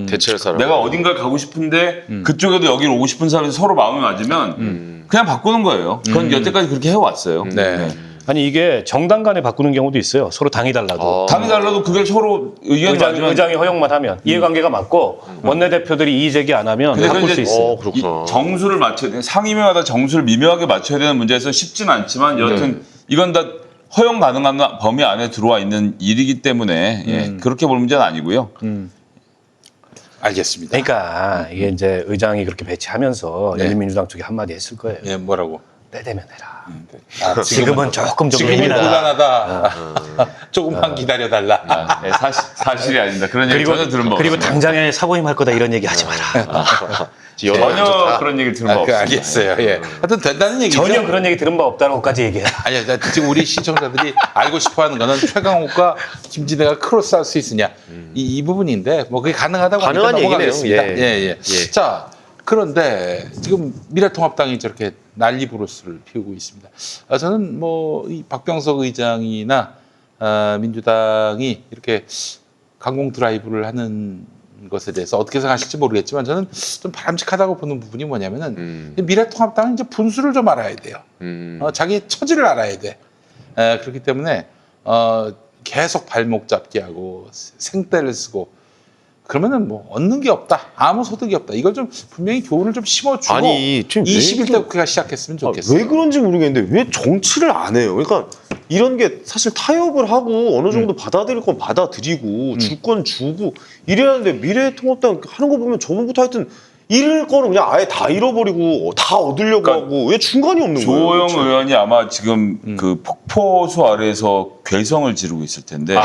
대체할 사람. 내가 어딘가를 가고 싶은데 그쪽에도 여기로 오고 싶은 사람이 서로 마음이 맞으면 그냥 바꾸는 거예요. 그건 여태까지 그렇게 해왔어요. 네. 아니 이게 정당 간에 바꾸는 경우도 있어요. 서로 당이 달라도. 당이 달라도 그게 서로 의견이 맞으면 의장이 허용만 하면 이해관계가 맞고 원내대표들이 이의 제기 안 하면 근데 바꿀 그건 수 이제 있어요. 그렇구나. 이 정수를 맞춰야 돼. 상임위마다 정수를 미묘하게 맞춰야 되는 문제에서 쉽지는 않지만 여하튼 이건 다 허용 가능한 범위 안에 들어와 있는 일이기 때문에 예, 그렇게 볼 문제는 아니고요. 알겠습니다. 그러니까 이게 이제 의장이 그렇게 배치하면서 네. 열린민주당 쪽에 한마디 했을 거예요. 예, 뭐라고? 때되면 해라. 아, 지금은 조금 좀 지금은 예민하다. 곤란하다. 조금만 기다려달라. 예, 사실이 아닙니다. 그런 얘기 전혀 들은 바 그리고 없습니다. 당장에 사보임 할 거다 이런 얘기 하지 마라. 전혀 그런 얘기 들은 바 없습니다. 알겠어요. 예. 하여튼 된다는 얘기죠. 전혀 그런 얘기 들은 바 없다고까지 얘기해라. 아니야, 지금 우리 시청자들이 알고 싶어하는 거는 최강욱과 김진애가 크로스할 수 있으냐 이 부분인데 뭐 그게 가능하다고 하니까 가능한 넘어가겠습니다. 얘기네요. 예. 자, 그런데 지금 미래통합당이 저렇게 난리부르스를 피우고 있습니다. 저는 뭐 이 박병석 의장이나 민주당이 이렇게 강공 드라이브를 하는 것에 대해서 어떻게 생각하실지 모르겠지만 저는 좀 바람직하다고 보는 부분이 뭐냐면은 미래통합당은 이제 분수를 좀 알아야 돼요. 자기 처지를 알아야 돼. 그렇기 때문에 계속 발목 잡기 하고 생떼를 쓰고 그러면은 뭐 얻는 게 없다. 아무 소득이 없다. 이걸 좀 분명히 교훈을 좀 심어주고 아니, 지금 21대 국회가 시작했으면 좋겠어요. 왜 그런지 모르겠는데 왜 정치를 안 해요? 그러니까 이런 게 사실 타협을 하고 어느 정도 받아들일 건 받아들이고 줄 건 주고 이래야 하는데 미래통합당 하는 거 보면 저번부터 하여튼 잃을 거는 그냥 아예 다 잃어버리고 다 얻으려고 그러니까 하고 왜 중간이 없는 거예요? 조호영 도대체? 의원이 아마 지금 그 폭포수 아래에서 괴성을 지르고 있을 텐데.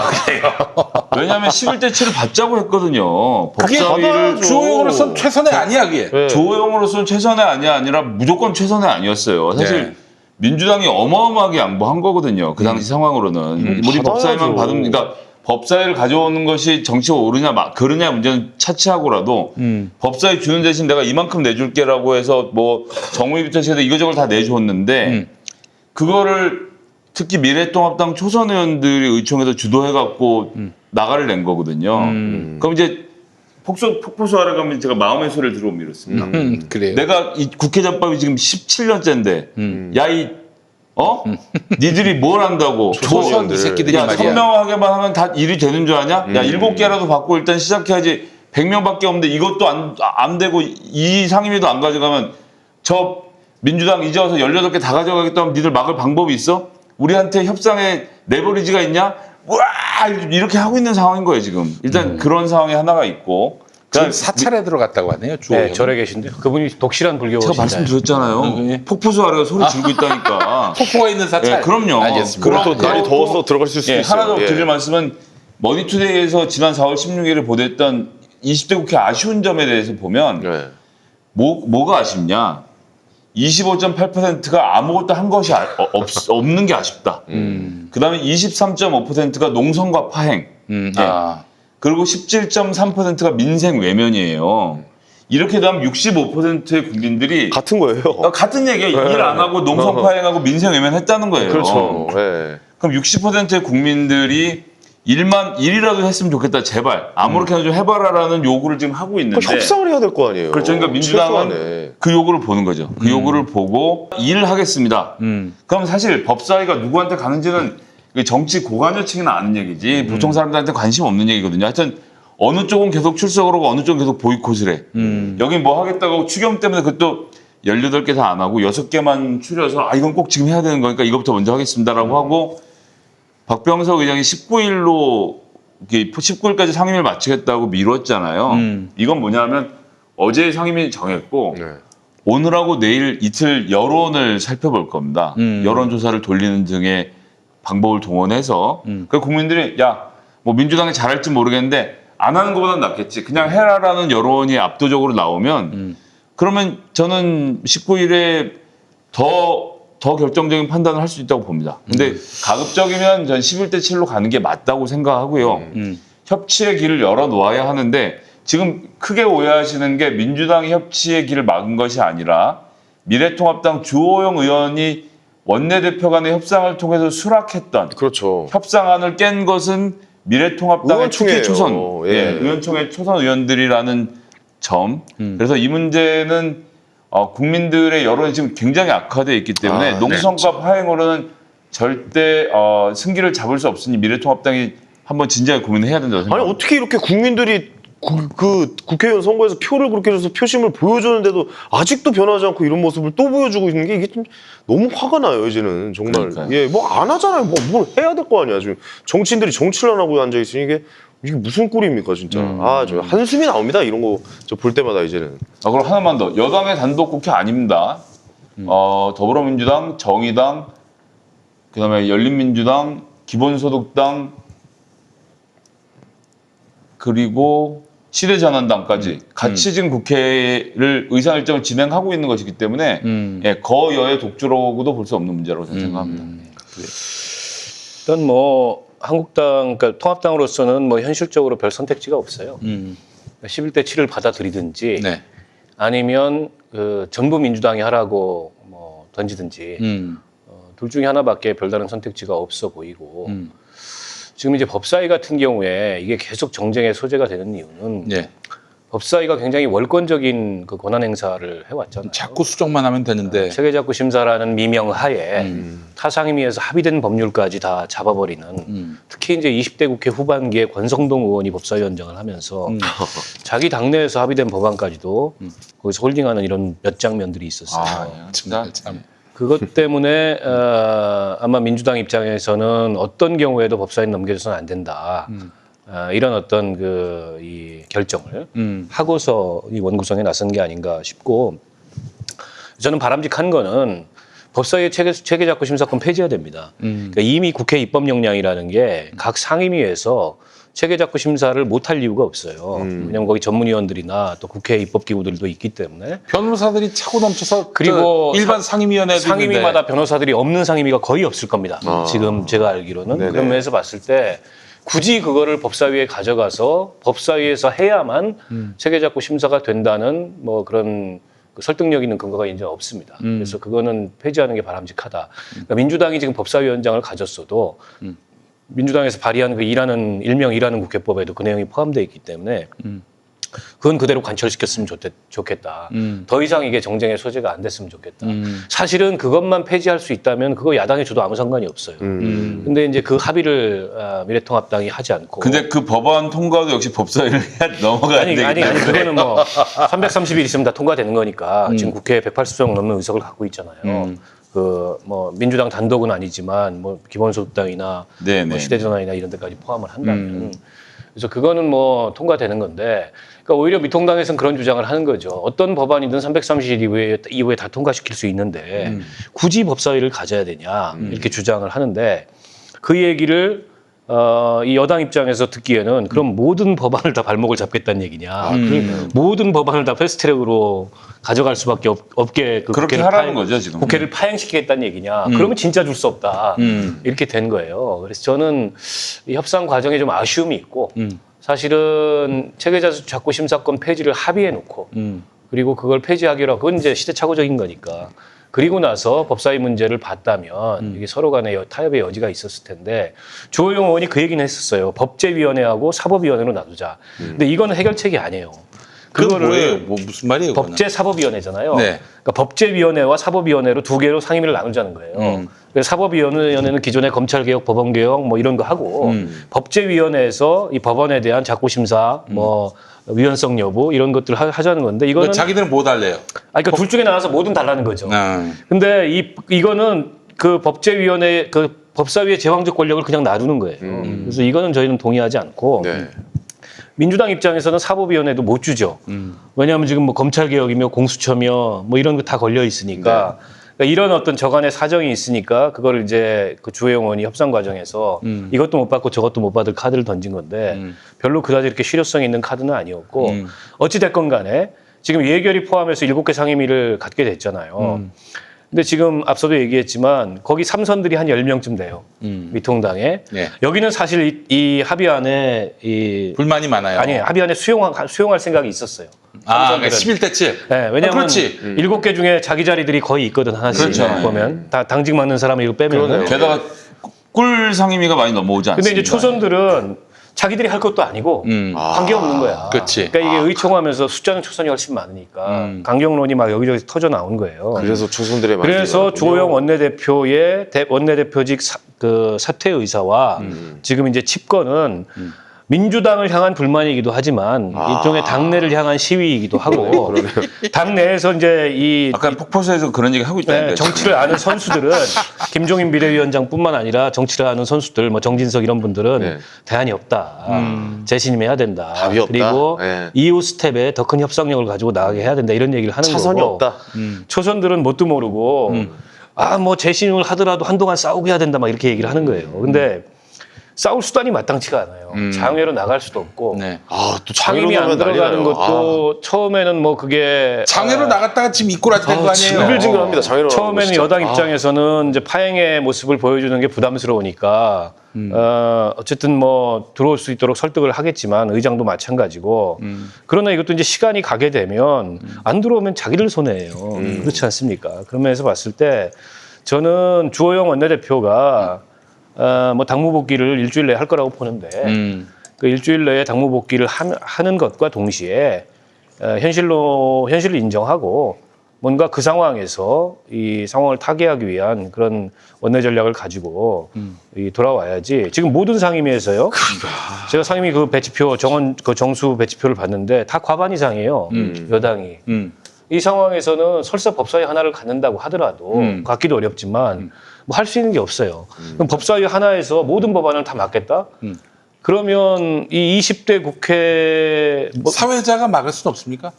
왜냐하면 11대 7을 받자고 했거든요. 그게 법사위를 주호영으로서는 최선의 아니야 그게. 네. 조호영으로서는 최선의 아니라 무조건 최선의 아니었어요. 사실 네. 민주당이 어마어마하게 양보한 거거든요. 그 당시 상황으로는. 우리 법사위만 받아야죠. 받으면, 그러니까 법사위를 가져오는 것이 정치가 옳으냐 그르냐 문제는 차치하고라도 법사위 주는 대신 내가 이만큼 내줄게라고 해서 뭐 정무위부터 해서 이거저걸 다 내줬는데 그거를 특히 미래통합당 초선 의원들이 의총에서 주도해갖고 나가를 낸 거거든요. 그럼 이제 폭포수 아래 가면 제가 마음의 소리를 들어보면 이렇습니다. 그래요. 내가 이 국회 잡밥이 지금 17년째인데 니들이 뭘 한다고 초선 이 새끼들이 야, 말이야. 선명하게만 하면 다 일이 되는 줄 아냐? 야, 7개라도 받고 일단 시작해야지. 100명밖에 없는데 이것도 안 되고 이 상임위도 안 가져가면 저 민주당 이제 와서 18개 다 가져가겠다 하면 니들 막을 방법이 있어? 우리한테 협상에 레버리지가 있냐? 와 이렇게 하고 있는 상황인 거예요 지금. 일단 그런 상황이 하나가 있고. 지금 사찰에 들어갔다고 하네요. 네, 절에 계신데요. 그분이 독실한 제가 불교신자예요. 말씀드렸잖아요. 폭포수 아래가 소리 지르고 있다니까. 폭포가 있는 사찰. 예, 그럼요. 알겠습니다. 그럼 또 그럼 날이 더워서 들어갈 수 있어요. 하나 더 예. 드릴 말씀은 머니투데이에서 지난 4월 16일에 보도했던 20대 국회 아쉬운 점에 대해서 보면 네. 뭐가 아쉽냐? 25.8%가 아무것도 한 것이 없는 게 아쉽다. 그다음에 23.5%가 농성과 파행. 예. 그리고 17.3%가 민생 외면이에요. 이렇게 되면 65%의 국민들이 같은 거예요. 같은 얘기예요. 일 안 하고 농성 파행하고 민생 외면했다는 거예요. 그렇죠. 예. 그럼 60%의 국민들이 일이라도 했으면 좋겠다. 제발 아무렇게나 좀 해봐라라는 요구를 지금 하고 있는데 그러니까 협상을 해야 될 거 아니에요. 그렇죠. 그러니까 민주당은 최소한에. 그 요구를 보는 거죠. 그 요구를 보고 일을 하겠습니다. 그럼 사실 법사위가 누구한테 가는지는 정치 고관여층이나 아는 얘기지 보통 사람들한테 관심 없는 얘기거든요. 하여튼 어느 쪽은 계속 출석을 하고 어느 쪽은 계속 보이콧을 해. 여긴 뭐 하겠다고 하고 추경 때문에 그것도 18개 다 안 하고 6개만 추려서 이건 꼭 지금 해야 되는 거니까 이것부터 먼저 하겠습니다라고 하고 박병석 의장이 19일로 19일까지 상임위를 마치겠다고 미뤘잖아요. 이건 뭐냐면 어제 상임위 정했고 네. 오늘하고 내일 이틀 여론을 살펴볼 겁니다. 여론조사를 돌리는 등의 방법을 동원해서 그 국민들이 뭐 민주당이 잘할지 모르겠는데 안 하는 것보다는 낫겠지. 그냥 해라라는 여론이 압도적으로 나오면 그러면 저는 19일에 더 결정적인 판단을 할 수 있다고 봅니다. 근데 가급적이면 전 11대 7로 가는 게 맞다고 생각하고요. 협치의 길을 열어놓아야 하는데 지금 크게 오해하시는 게 민주당이 협치의 길을 막은 것이 아니라 미래통합당 주호영 의원이 원내대표 간의 협상을 통해서 수락했던 그렇죠. 협상안을 깬 것은 미래통합당의 의원총회예요. 특히 초선 예. 의원총회 초선 의원들이라는 점. 그래서 이 문제는 국민들의 여론이 지금 굉장히 악화되어 있기 때문에 농성과 파행으로는 절대 승기를 잡을 수 없으니 미래통합당이 한번 진지하게 고민을 해야 된다고 아니 생각합니다. 어떻게 이렇게 국민들이 그 국회의원 선거에서 표를 그렇게 줘서 표심을 보여줬는데도 아직도 변하지 않고 이런 모습을 또 보여주고 있는 게 이게 좀 너무 화가 나요 이제는 정말. 그러니까요. 예, 뭐 안 하잖아요. 뭘 해야 될 거 아니야 지금 정치인들이 정치를 안 하고 앉아 있으니 이게 무슨 꼴입니까 진짜. 저 한숨이 나옵니다 이런 거 저 볼 때마다 이제는. 그럼 하나만 더. 여당의 단독 국회 아닙니다. 더불어민주당, 정의당, 그다음에 열린민주당, 기본소득당 그리고 시대전환당까지 같이 지금 국회를 의사 일정을 진행하고 있는 것이기 때문에 거여의 독주라고도 볼 수 없는 문제라고 저는 생각합니다. 일단 뭐 한국당, 그러니까 통합당으로서는 뭐 현실적으로 별 선택지가 없어요. 11대 7을 받아들이든지 네. 아니면 그 전부 민주당이 하라고 뭐 던지든지 둘 중에 하나밖에 별다른 선택지가 없어 보이고 지금 이제 법사위 같은 경우에 이게 계속 정쟁의 소재가 되는 이유는 예. 법사위가 굉장히 월권적인 그 권한 행사를 해왔잖아요. 자꾸 수정만 하면 되는데. 체계작구 심사라는 미명 하에 타상임위에서 합의된 법률까지 다 잡아버리는 특히 이제 20대 국회 후반기에 권성동 의원이 법사위원장을 하면서 자기 당내에서 합의된 법안까지도 거기서 홀딩하는 이런 몇 장면들이 있었어요. 정말 참. 그것 때문에 아마 민주당 입장에서는 어떤 경우에도 법사위는 넘겨줘서는 안 된다. 이런 어떤 이 결정을 하고서 이 원구성에 나선 게 아닌가 싶고 저는 바람직한 거는 법사위의 체계작구 심사권 폐지해야 됩니다. 그러니까 이미 국회 입법역량이라는 게 각 상임위에서 체계작구 심사를 못할 이유가 없어요. 왜냐하면 거기 전문위원들이나 또 국회 입법기구들도 있기 때문에 변호사들이 차고 넘쳐서 그리고 일반 상임위원회도 상임위마다 있는데. 변호사들이 없는 상임위가 거의 없을 겁니다. 지금 제가 알기로는. 네네. 그런 면에서 봤을 때 굳이 그거를 법사위에 가져가서 법사위에서 해야만 체계작구 심사가 된다는 뭐 그런 그 설득력 있는 근거가 이제 없습니다. 그래서 그거는 폐지하는 게 바람직하다. 그러니까 민주당이 지금 법사위원장을 가졌어도 민주당에서 발의한 그 일명 일하는 국회법에도 그 내용이 포함되어 있기 때문에 그건 그대로 관철시켰으면 좋겠다. 더 이상 이게 정쟁의 소재가 안 됐으면 좋겠다. 사실은 그것만 폐지할 수 있다면 그거 야당이 줘도 아무 상관이 없어요. 근데 이제 그 합의를 미래통합당이 하지 않고. 근데 그 법안 통과도 역시 법사위를 해야 넘어가야 되기 때문에. 아니 그거는 뭐 330일 있으면 다 통과되는 거니까 지금 국회에 180석 넘는 의석을 갖고 있잖아요. 그 뭐 민주당 단독은 아니지만 뭐 기본소득당이나 네네. 뭐 시대전환이나 이런 데까지 포함을 한다면 그래서 그거는 뭐 통과되는 건데 그러니까 오히려 미통당에서는 그런 주장을 하는 거죠. 어떤 법안이든 330일 이후에 다 통과시킬 수 있는데 굳이 법사위를 가져야 되냐 이렇게 주장을 하는데 그 얘기를 이 여당 입장에서 듣기에는 그럼 모든 법안을 다 발목을 잡겠다는 얘기냐. 모든 법안을 다 패스트트랙으로 가져갈 수밖에 없게 그렇게 하라는 거죠, 지금. 국회를 파행시키겠다는 얘기냐. 그러면 진짜 줄 수 없다. 이렇게 된 거예요. 그래서 저는 이 협상 과정에 좀 아쉬움이 있고 사실은 체계자수 자구 심사권 폐지를 합의해 놓고 그리고 그걸 폐지하기로 하고 그건 이제 시대착오적인 거니까. 그리고 나서 법사위 문제를 봤다면 이게 서로 간에 타협의 여지가 있었을 텐데 주호영 의원이 그 얘기는 했었어요. 법제위원회하고 사법위원회로 나누자. 근데 이거는 해결책이 아니에요. 그거를 뭐예요? 뭐 무슨 말이에요? 그거는? 법제사법위원회잖아요. 네. 그러니까 법제위원회와 사법위원회로 두 개로 상임위를 나누자는 거예요. 그래서 사법위원회는 기존의 검찰개혁, 법원개혁 뭐 이런 거 하고 법제위원회에서 이 법원에 대한 자구심사, 뭐 위헌성 여부 이런 것들을 하자는 건데 이거는 자기들은 뭐 달래요? 그러니까 둘 중에 나눠서 뭐든 달라는 거죠. 아. 근데 이거는 그 법제위원회 그 법사위의 제왕적 권력을 그냥 놔두는 거예요. 그래서 이거는 저희는 동의하지 않고 네. 민주당 입장에서는 사법위원회도 못 주죠. 왜냐하면 지금 뭐 검찰개혁이며 공수처며 뭐 이런 거 다 걸려 있으니까 그러니까 이런 어떤 저간의 사정이 있으니까 그거를 이제 그 주호영 의원이 협상 과정에서 이것도 못 받고 저것도 못 받을 카드를 던진 건데 별로 그다지 이렇게 실효성 있는 카드는 아니었고 어찌 됐건 간에 지금 예결위 포함해서 7개 상임위를 갖게 됐잖아요. 근데 지금 앞서도 얘기했지만 거기 삼선들이 한 10명쯤 돼요. 미통당에. 네. 여기는 사실 이 합의안에 불만이 많아요. 아니 합의안에 수용할 생각이 있었어요. 아, 그러니까 삼선들은. 11대7. 네, 왜냐하면 그렇지. 7개 중에 자기 자리들이 거의 있거든 하나씩 그렇죠. 보면 다 당직 맡는 사람을 이거 빼면. 그러네요. 게다가 꿀 상임위가 많이 넘어오지 않습니까? 근데 이제 초선들은 자기들이 할 것도 아니고 관계 없는 거야. 그렇지. 그러니까 이게 의총하면서 숫자는 초선이 훨씬 많으니까 강경론이 막 여기저기 터져 나온 거예요. 그래서 초선들의 그래서 말이 주호영 원내대표의 원내대표직 그 사퇴 의사와 지금 이제 집권은 민주당을 향한 불만이기도 하지만 일종의 당내를 향한 시위이기도 하고 당 내에서 이제 이 아까 폭포수에서 그런 얘기 하고 있다니까요. 네, 정치를 아는 선수들은 김종인 비대위원장뿐만 아니라 정치를 아는 선수들, 뭐 정진석 이런 분들은 네. 대안이 없다, 재신임해야 된다. 답이 없다. 그리고 네. 이후 스텝에 더 큰 협상력을 가지고 나가게 해야 된다 이런 얘기를 하는 차선이 거고. 없다. 초선들은 뭣도 모르고 뭐 재신임을 하더라도 한동안 싸우고 해야 된다 막 이렇게 얘기를 하는 거예요. 근데 싸울 수단이 마땅치가 않아요. 장외로 나갈 수도 없고. 네. 또 상임위 안 들어가는 것도 처음에는 뭐 그게 장외로 나갔다가 지금 이꼬라지 된 거 아니에요? 징글징글합니다. 장애로 처음에는 여당 입장에서는 이제 파행의 모습을 보여주는 게 부담스러우니까 어쨌든 뭐 들어올 수 있도록 설득을 하겠지만 의장도 마찬가지고 그러나 이것도 이제 시간이 가게 되면 안 들어오면 자기들 손해예요. 그렇지 않습니까? 그런 면에서 봤을 때 저는 주호영 원내대표가 뭐 당무 복귀를 일주일 내에 할 거라고 보는데 그 일주일 내에 당무 복귀를 하는 것과 동시에 현실을 인정하고 뭔가 그 상황에서 이 상황을 타개하기 위한 그런 원내 전략을 가지고 돌아와야지. 지금 모든 상임위에서요. 제가 상임위 그 배치표 그 정수 배치표를 봤는데 다 과반 이상이에요. 여당이. 이 상황에서는 설사 법사위 하나를 갖는다고 하더라도 갖기도 어렵지만 뭐 할 수 있는 게 없어요. 그럼 법사위 하나에서 모든 법안을 다 맡겠다? 그러면 이 20대 국회 사회자가 막을 수는 없습니까?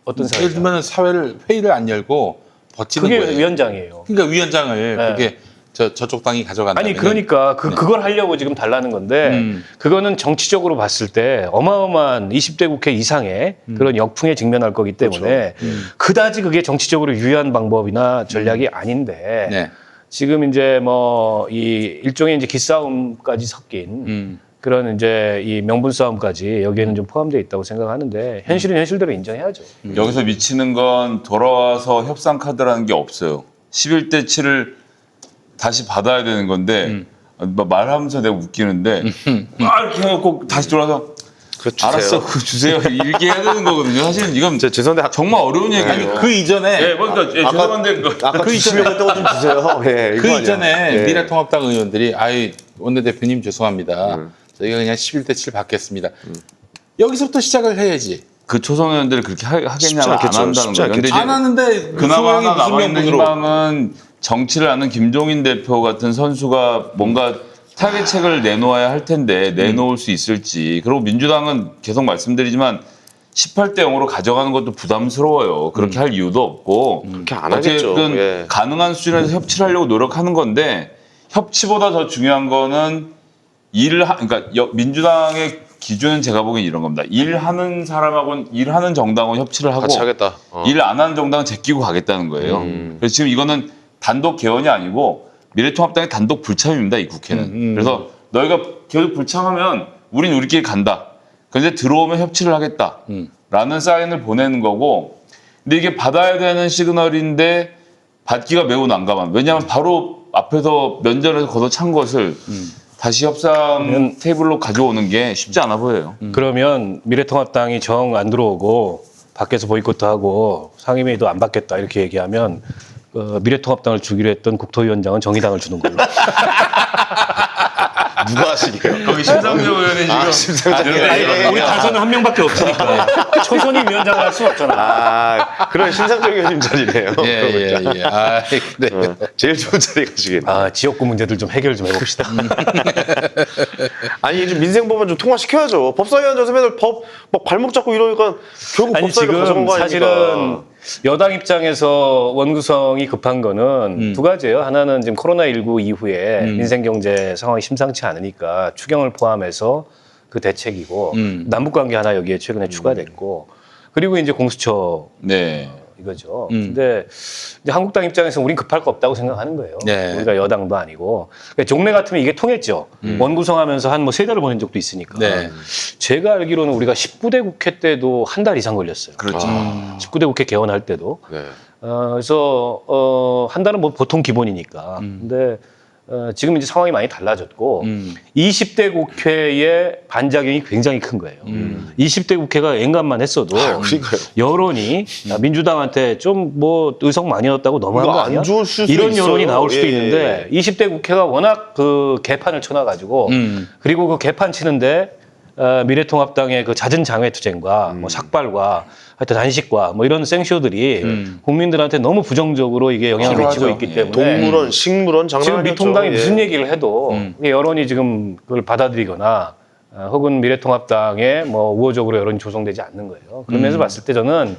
어떤 예를 사회자? 들면 회의를 안 열고 버티는 그게 거예요. 위원장이에요. 그러니까 위원장을 네. 그게 저쪽 당이 가져간다면 아니 그러니까 그걸 하려고 지금 달라는 건데 그거는 정치적으로 봤을 때 어마어마한 20대 국회 이상의 그런 역풍에 직면할 거기 때문에 그다지 그게 정치적으로 유효한 방법이나 전략이 아닌데 네. 지금 이제 뭐 이 일종의 이제 기싸움까지 섞인 그런 이제 이 명분 싸움까지 여기에는 좀 포함되어 있다고 생각하는데 현실은 현실대로 인정해야죠. 여기서 미치는 건 돌아와서 협상 카드라는 게 없어요. 11대 7을 다시 받아야 되는 건데 말하면서 내가 웃기는데 막 이렇게 해갖고 다시 돌아서 그 주세요. 알았어, 그 주세요. 이렇게 해야 되는 거거든요. 사실은 이건 죄송한데 정말 어려운 얘기예요. 아니 그 이전에 예, 그러니까 죄송한데 아까 주시려고 했던 거 좀 주세요. 예, 그 이거 이전에 아니야. 예. 미래통합당 의원들이 아이 원내대표님 죄송합니다. 저희가 그냥 11대 7 받겠습니다. 여기서부터 시작을 해야지. 그 초선의원들이 그렇게 하겠냐고 쉽지 안 않겠죠. 한다는 쉽지 거예요. 근데 않겠죠. 이제 안 하는데 그나마 하나 무슨 남아있는 명분으로. 희망은 정치를 아는 김종인 대표 같은 선수가 뭔가 타겟책을 내놓아야 할 텐데 내놓을 수 있을지. 그리고 민주당은 계속 말씀드리지만 18대 0으로 가져가는 것도 부담스러워요. 그렇게 할 이유도 없고 그렇게 안 하겠죠. 어쨌든 예. 가능한 수준에서 협치를 하려고 노력하는 건데 협치보다 더 중요한 거는 그러니까 민주당의 기준은 제가 보기엔 이런 겁니다. 일하는 사람하고는 일하는 정당은 협치를 하고 같이 하겠다. 일 안 하는 정당은 제끼고 가겠다는 거예요. 그래서 지금 이거는 단독 개헌이 아니고 미래통합당의 단독 불참입니다. 이 국회는. 그래서 너희가 계속 불참하면 우린 우리끼리 간다. 그런데 들어오면 협치를 하겠다라는 사인을 보내는 거고 근데 이게 받아야 되는 시그널인데 받기가 매우 난감한. 왜냐하면 바로 앞에서 면전에서 걷어찬 것을 다시 협상 테이블로 가져오는 게 쉽지 않아 보여요. 그러면 미래통합당이 정 안 들어오고 밖에서 보이콧하고 상임위도 안 받겠다 이렇게 얘기하면 미래통합당을 주기로 했던 국토위원장은 정의당을 주는 걸로. 누가 하시게요? 거기 심상정 의원이 지금 심상정 의원. 아니, 우리 단서는 한 명밖에 없으니까 초선이 위원장을 할 수 없잖아. 아, 그런 신상적인 자리네요. 예. 아, 근데 제일 좋은 자리 가시겠네. 아, 지역구 문제들 좀 해결 좀 해봅시다. 아니 좀 민생법안 좀 통과시켜야죠. 법사위원장에서 맨날 법 막 발목 잡고 이러니까 결국 아니 법사위가 가져간 지금 거 아닙니까? 사실은 여당 입장에서 원구성이 급한 거는 두 가지예요. 하나는 지금 코로나19 이후에 민생 경제 상황이 심상치 않으니까 추경을 포함해서 그 대책이고 남북 관계 하나 여기에 최근에 추가됐고 그리고 이제 공수처 네. 이거죠. 근데 이제 한국당 입장에서는 우린 급할 거 없다고 생각하는 거예요. 네. 우리가 여당도 아니고. 그러니까 종래 같으면 이게 통했죠. 원구성하면서 한 뭐 3달을 보낸 적도 있으니까. 네. 제가 알기로는 우리가 19대 국회 때도 한 달 이상 걸렸어요. 그렇죠. 19대 국회 개원할 때도. 네. 그래서 한 달은 뭐 보통 기본이니까. 근데 지금 이제 상황이 많이 달라졌고 20대 국회의 반작용이 굉장히 큰 거예요. 20대 국회가 엔간만 했어도 그러니까요. 여론이 민주당한테 좀 뭐 의석 많이 얻었다고 너무한 이거 거 안 아니야? 좋을 수도 이런 있어요. 여론이 나올 수도 예. 있는데 20대 국회가 워낙 그 개판을 쳐놔가지고 그리고 그 개판 치는데 미래통합당의 그 잦은 장외투쟁과 뭐 삭발과 하여튼 단식과 뭐 이런 생쇼들이 국민들한테 너무 부정적으로 이게 영향을 미치고 필요하죠. 있기 예. 때문에 동물원, 식물원 장난 지금 아니었죠. 미통당이 예. 무슨 얘기를 해도 이게 여론이 지금 그걸 받아들이거나 혹은 미래통합당에 뭐 우호적으로 여론이 조성되지 않는 거예요. 그런 면에서 봤을 때 저는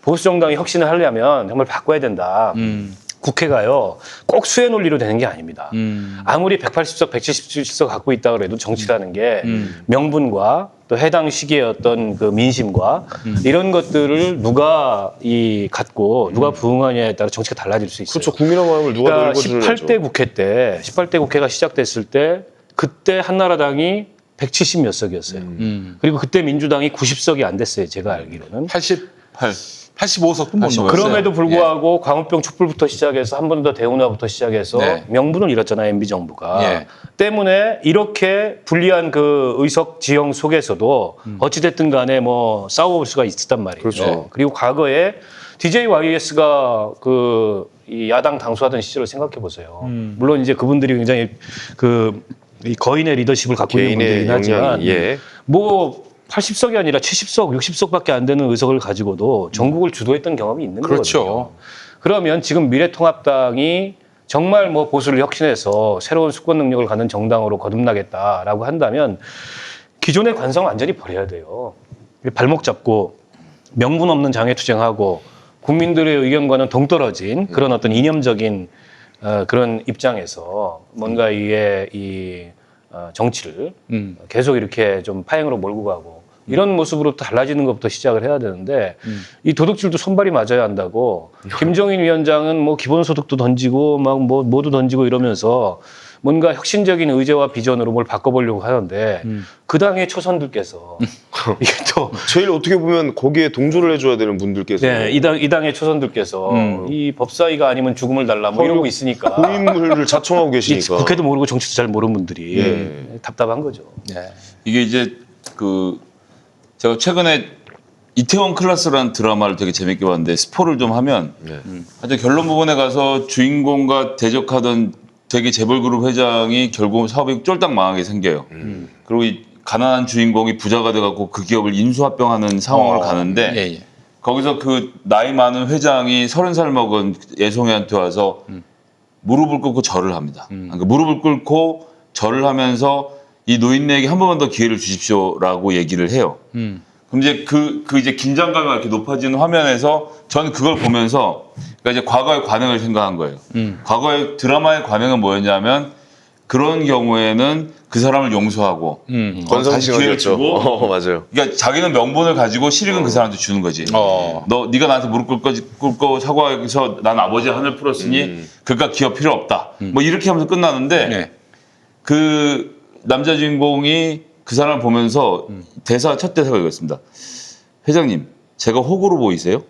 보수 정당이 혁신을 하려면 정말 바꿔야 된다. 국회가요 꼭 수혜 논리로 되는 게 아닙니다. 아무리 180석, 170석 갖고 있다 그래도 정치라는 게 명분과 또 해당 시기의 어떤 그 민심과 이런 것들을 누가 갖고 누가 부응하냐에 따라 정치가 달라질 수 있어요. 그렇죠. 국민의 마음을 누가 그러니까 읽어주려죠. 18대 국회 때 18대 국회가 시작됐을 때 그때 한나라당이 170 몇 석이었어요. 그리고 그때 민주당이 90석이 안 됐어요. 제가 알기로는. 85석도 못 85석. 넘었어요. 그럼에도 불구하고 광우병 촛불부터 시작해서 한 번 더 대운하부터 시작해서 네. 명분을 잃었잖아요. MB 정부가. 예. 때문에 이렇게 불리한 그 의석 지형 속에서도 어찌됐든 간에 뭐 싸워볼 수가 있었단 말이에요. 그렇죠. 그리고 과거에 DJYS가 이 야당 당수하던 시절을 생각해 보세요. 물론 이제 그분들이 굉장히 이 거인의 리더십을 갖고 있는 개인의 분들이긴 하지만 역량이, 예. 뭐 80석이 아니라 70석, 60석밖에 안 되는 의석을 가지고도 전국을 주도했던 경험이 있는 그렇죠. 거거든요. 그러면 지금 미래통합당이 정말 뭐 보수를 혁신해서 새로운 수권 능력을 갖는 정당으로 거듭나겠다라고 한다면 기존의 관성 완전히 버려야 돼요. 발목 잡고 명분 없는 장애투쟁하고 국민들의 의견과는 동떨어진 그런 어떤 이념적인 그런 입장에서 뭔가 이 정치를 계속 이렇게 좀 파행으로 몰고 가고 이런 모습으로부터 달라지는 것부터 시작을 해야 되는데 이 도둑질도 손발이 맞아야 한다고 김종인 위원장은 뭐 기본소득도 던지고 막 뭐 뭐도 던지고 이러면서 뭔가 혁신적인 의제와 비전으로 뭘 바꿔보려고 하는데 그 당의 초선들께서 이게 또 제일 어떻게 보면 거기에 동조를 해줘야 되는 분들께서 네, 이 당의 초선들께서 이 법사위가 아니면 죽음을 달라 뭐 이러고 있으니까 고인물을 자청하고 이 계시니까 국회도 모르고 정치도 잘 모르는 분들이 예. 답답한 거죠. 예. 이게 이제 제가 최근에 이태원 클라스라는 드라마를 되게 재밌게 봤는데 스포를 좀 하면 하여튼 결론 부분에 가서 주인공과 대적하던 되게 재벌그룹 회장이 결국 사업이 쫄딱 망하게 생겨요. 그리고 이 가난한 주인공이 부자가 돼갖고 그 기업을 인수합병하는 상황을 가는데 예, 예. 거기서 그 나이 많은 회장이 30살 먹은 애송이한테 와서 무릎을 꿇고 절을 합니다. 그러니까 무릎을 꿇고 절을 하면서 이 노인네에게 한 번만 더 기회를 주십시오라고 얘기를 해요. 그럼 이제 그 이제 긴장감이 이렇게 높아지는 화면에서 저는 그걸 보면서 그러니까 이제 과거의 관행을 생각한 거예요. 과거의 드라마의 관행은 뭐였냐면 그런 경우에는 그 사람을 용서하고 다시 기회를 건성징악이었죠. 주고 맞아요. 그러니까 자기는 명분을 가지고 실익은 그 사람한테 주는 거지. 네가 나한테 무릎 꿇고 사과해서 난 아버지 하늘 풀었으니 그깟 기업 필요 없다. 뭐 이렇게 하면서 끝나는데 네. 그 남자 주인공이 그 사람을 보면서 첫 대사가 이거였습니다. 회장님, 제가 호구로 보이세요?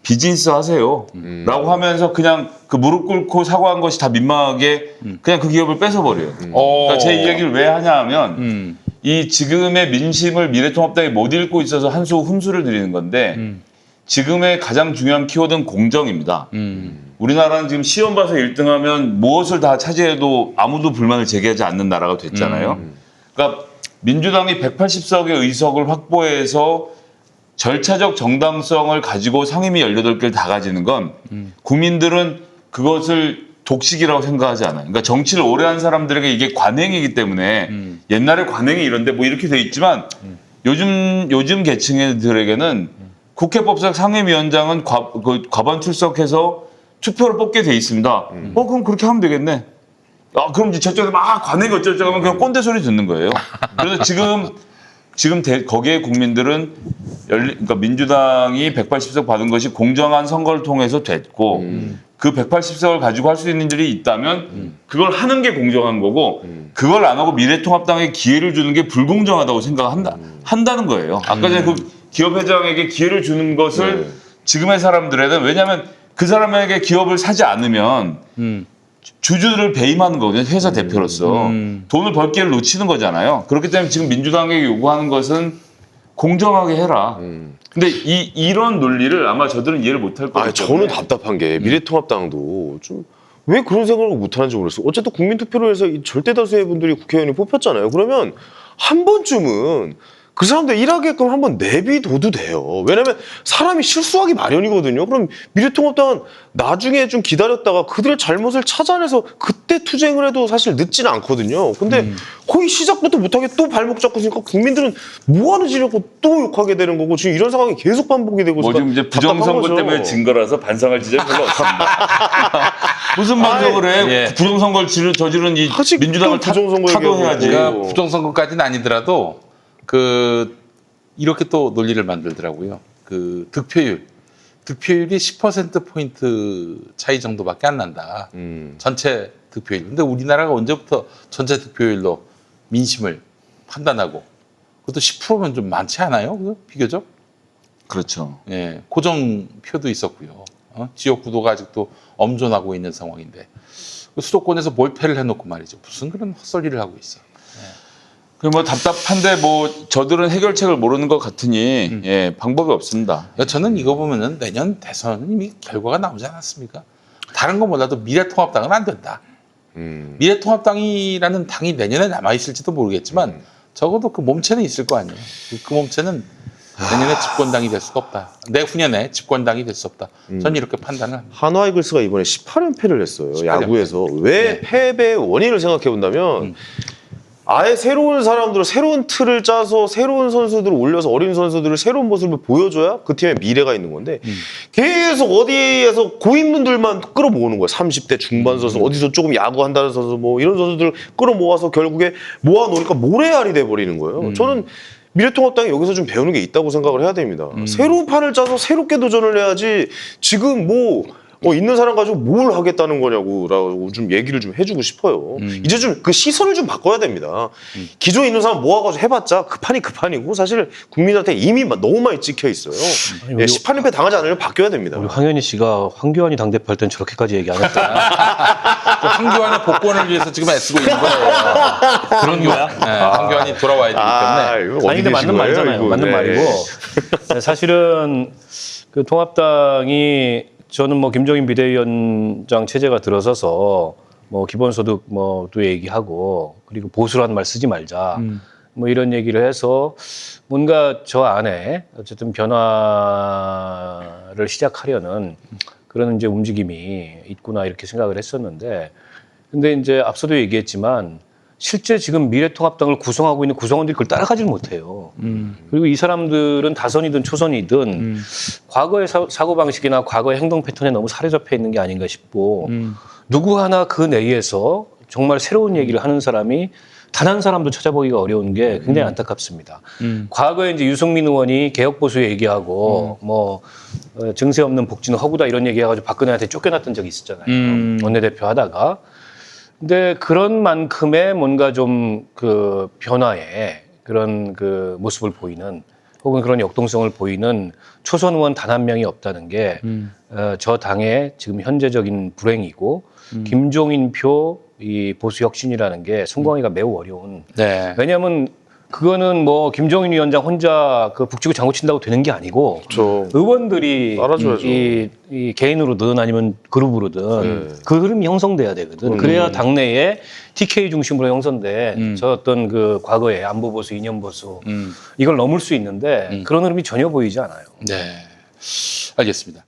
비즈니스 하세요. 라고 하면서 그냥 그 무릎 꿇고 사과한 것이 다 민망하게 그냥 그 기업을 뺏어버려요. 그러니까 제 이야기를 왜 하냐 하면 이 지금의 민심을 미래통합당이 못 읽고 있어서 한 수 훈수를 드리는 건데 지금의 가장 중요한 키워드는 공정입니다. 우리나라는 지금 시험 봐서 1등하면 무엇을 다 차지해도 아무도 불만을 제기하지 않는 나라가 됐잖아요. 그러니까 민주당이 180석의 의석을 확보해서 절차적 정당성을 가지고 상임위 18개를 다 가지는 건 국민들은 그것을 독식이라고 생각하지 않아요. 그러니까 정치를 오래 한 사람들에게 이게 관행이기 때문에 옛날에 관행이 이런데 뭐 이렇게 돼 있지만 요즘 계층들에게는 국회법상 상임위원장은 과반 출석해서 투표를 뽑게 돼 있습니다. 그럼 그렇게 하면 되겠네. 그럼 이제 저쪽에서 막 관행이 어쩌고 하면 그냥 꼰대 소리 듣는 거예요. 그래서 지금 거기에 국민들은 그러니까 민주당이 180석 받은 것이 공정한 선거를 통해서 됐고 그 180석을 가지고 할 수 있는 일이 있다면 그걸 하는 게 공정한 거고 그걸 안 하고 미래통합당에 기회를 주는 게 불공정하다고 한다는 거예요. 아까 전에 그 기업 회장에게 기회를 주는 것을 지금의 사람들에는 왜냐하면 그 사람에게 기업을 사지 않으면 주주를 배임하는 거거든요. 회사 대표로서. 돈을 벌 기회를 놓치는 거잖아요. 그렇기 때문에 지금 민주당에게 요구하는 것은 공정하게 해라. 근데 이런 논리를 아마 저들은 이해를 못할 거예요. 저는 답답한 게 미래통합당도 좀 왜 그런 생각을 못하는지 모르겠어요. 어쨌든 국민투표로 해서 이 절대 다수의 분들이 국회의원이 뽑혔잖아요. 그러면 한 번쯤은 그 사람들 일하게끔 한번 내비둬도 돼요. 왜냐면 사람이 실수하기 마련이거든요. 그럼 미래통합당은 나중에 좀 기다렸다가 그들의 잘못을 찾아내서 그때 투쟁을 해도 사실 늦지는 않거든요. 근데 거의 시작부터 못하게 또 발목 잡고 있으니까 국민들은 뭐 하는지 이러고 또 욕하게 되는 거고 지금 이런 상황이 계속 반복이 되고 뭐 지금 이제 부정선거 때문에 진 거라서 반성할 지점이 별로 없습니다. 무슨 반성을 해? 예. 부정선거를 저지른 이 아직도 민주당을 부정선거 타도해야지. 얘기하고 그러니까 부정선거까지는 아니더라도 이렇게 또 논리를 만들더라고요. 득표율이 10%포인트 차이 정도밖에 안 난다. 전체 득표율. 근데 우리나라가 언제부터 전체 득표율로 민심을 판단하고 그것도 10%면 좀 많지 않아요? 비교적? 그렇죠. 예, 고정표도 있었고요. 지역구도가 아직도 엄존하고 있는 상황인데 수도권에서 몰패를 해놓고 말이죠. 무슨 그런 헛소리를 하고 있어. 뭐 답답한데 뭐 저들은 해결책을 모르는 것 같으니 방법이 없습니다. 저는 이거 보면은 내년 대선은 이미 결과가 나오지 않았습니까? 다른 거 몰라도 미래통합당은 안 된다. 미래통합당이라는 당이 내년에 남아있을지도 모르겠지만 적어도 그 몸체는 있을 거 아니에요. 그 몸체는 내년에 집권당이 될 수가 없다. 내후년에 집권당이 될 수 없다. 저는 이렇게 판단을 합니다. 한화 이글스가 이번에 18연패를 했어요. 18연패. 야구에서. 왜 패배의 원인을 생각해 본다면 아예 새로운 사람들을 새로운 틀을 짜서 새로운 선수들을 올려서 어린 선수들을 새로운 모습을 보여줘야 그 팀에 미래가 있는 건데 계속 어디에서 고인분들만 끌어모으는 거예요. 30대 중반 선수 어디서 조금 야구한다는 선수 뭐 이런 선수들 끌어모아서 결국에 모아놓으니까 모래알이 돼버리는 거예요. 저는 미래통합당이 여기서 좀 배우는 게 있다고 생각을 해야 됩니다. 새로운 판을 짜서 새롭게 도전을 해야지 지금 뭐 있는 사람 가지고 뭘 하겠다는 거냐고라고 좀 얘기를 좀 해주고 싶어요. 이제 좀 그 시선을 좀 바꿔야 됩니다. 기존에 있는 사람 모아가지고 해봤자 그 판이 그 판이고 사실 국민한테 이미 너무 많이 찍혀 있어요. 아니, 18연패 당하지 않으려면 바뀌어야 됩니다. 우리 황현희 씨가 황교안이 당대표할 땐 저렇게까지 얘기 안 했다. 황교안의 복권을 위해서 지금 애쓰고 있는 거예요. 그런 거야? 네, 황교안이 돌아와야 되기 때문에. 이거 아니 근데 어디 맞는 계신 거예요, 말이잖아요. 이거? 맞는 네. 말이고 사실은 그 통합당이 저는 뭐 김종인 비대위원장 체제가 들어서서 뭐 기본소득 뭐도 얘기하고 그리고 보수라는 말 쓰지 말자 뭐 이런 얘기를 해서 뭔가 저 안에 어쨌든 변화를 시작하려는 그런 이제 움직임이 있구나 이렇게 생각을 했었는데 근데 이제 앞서도 얘기했지만 실제 지금 미래통합당을 구성하고 있는 구성원들이 그걸 따라가질 못해요. 그리고 이 사람들은 다선이든 초선이든 과거의 사고방식이나 과거의 행동 패턴에 너무 살에 잡혀 있는 게 아닌가 싶고 누구 하나 그 내에서 정말 새로운 얘기를 하는 사람이 단 한 사람도 찾아보기가 어려운 게 굉장히 안타깝습니다. 과거에 이제 유승민 의원이 개혁보수 얘기하고 뭐 증세 없는 복지는 허구다 이런 얘기해가지고 박근혜한테 쫓겨났던 적이 있었잖아요. 원내대표 하다가. 근데 그런 만큼의 뭔가 좀 그 변화의 그런 그 모습을 보이는 혹은 그런 역동성을 보이는 초선 의원 단 한 명이 없다는 게 저 당의 지금 현재적인 불행이고 김종인 표 이 보수 혁신이라는 게 성공하기가 매우 어려운. 네. 왜냐하면 그거는 뭐 김종인 위원장 혼자 그 북치고 장구 친다고 되는 게 아니고 그렇죠. 의원들이 따라줘야죠. 이 개인으로든 아니면 그룹으로든 그 흐름이 형성돼야 되거든. 그래야 당내에 TK 중심으로 형성된 저 어떤 그 과거의 안보 보수, 이념 보수 이걸 넘을 수 있는데 그런 흐름이 전혀 보이지 않아요. 네. 알겠습니다.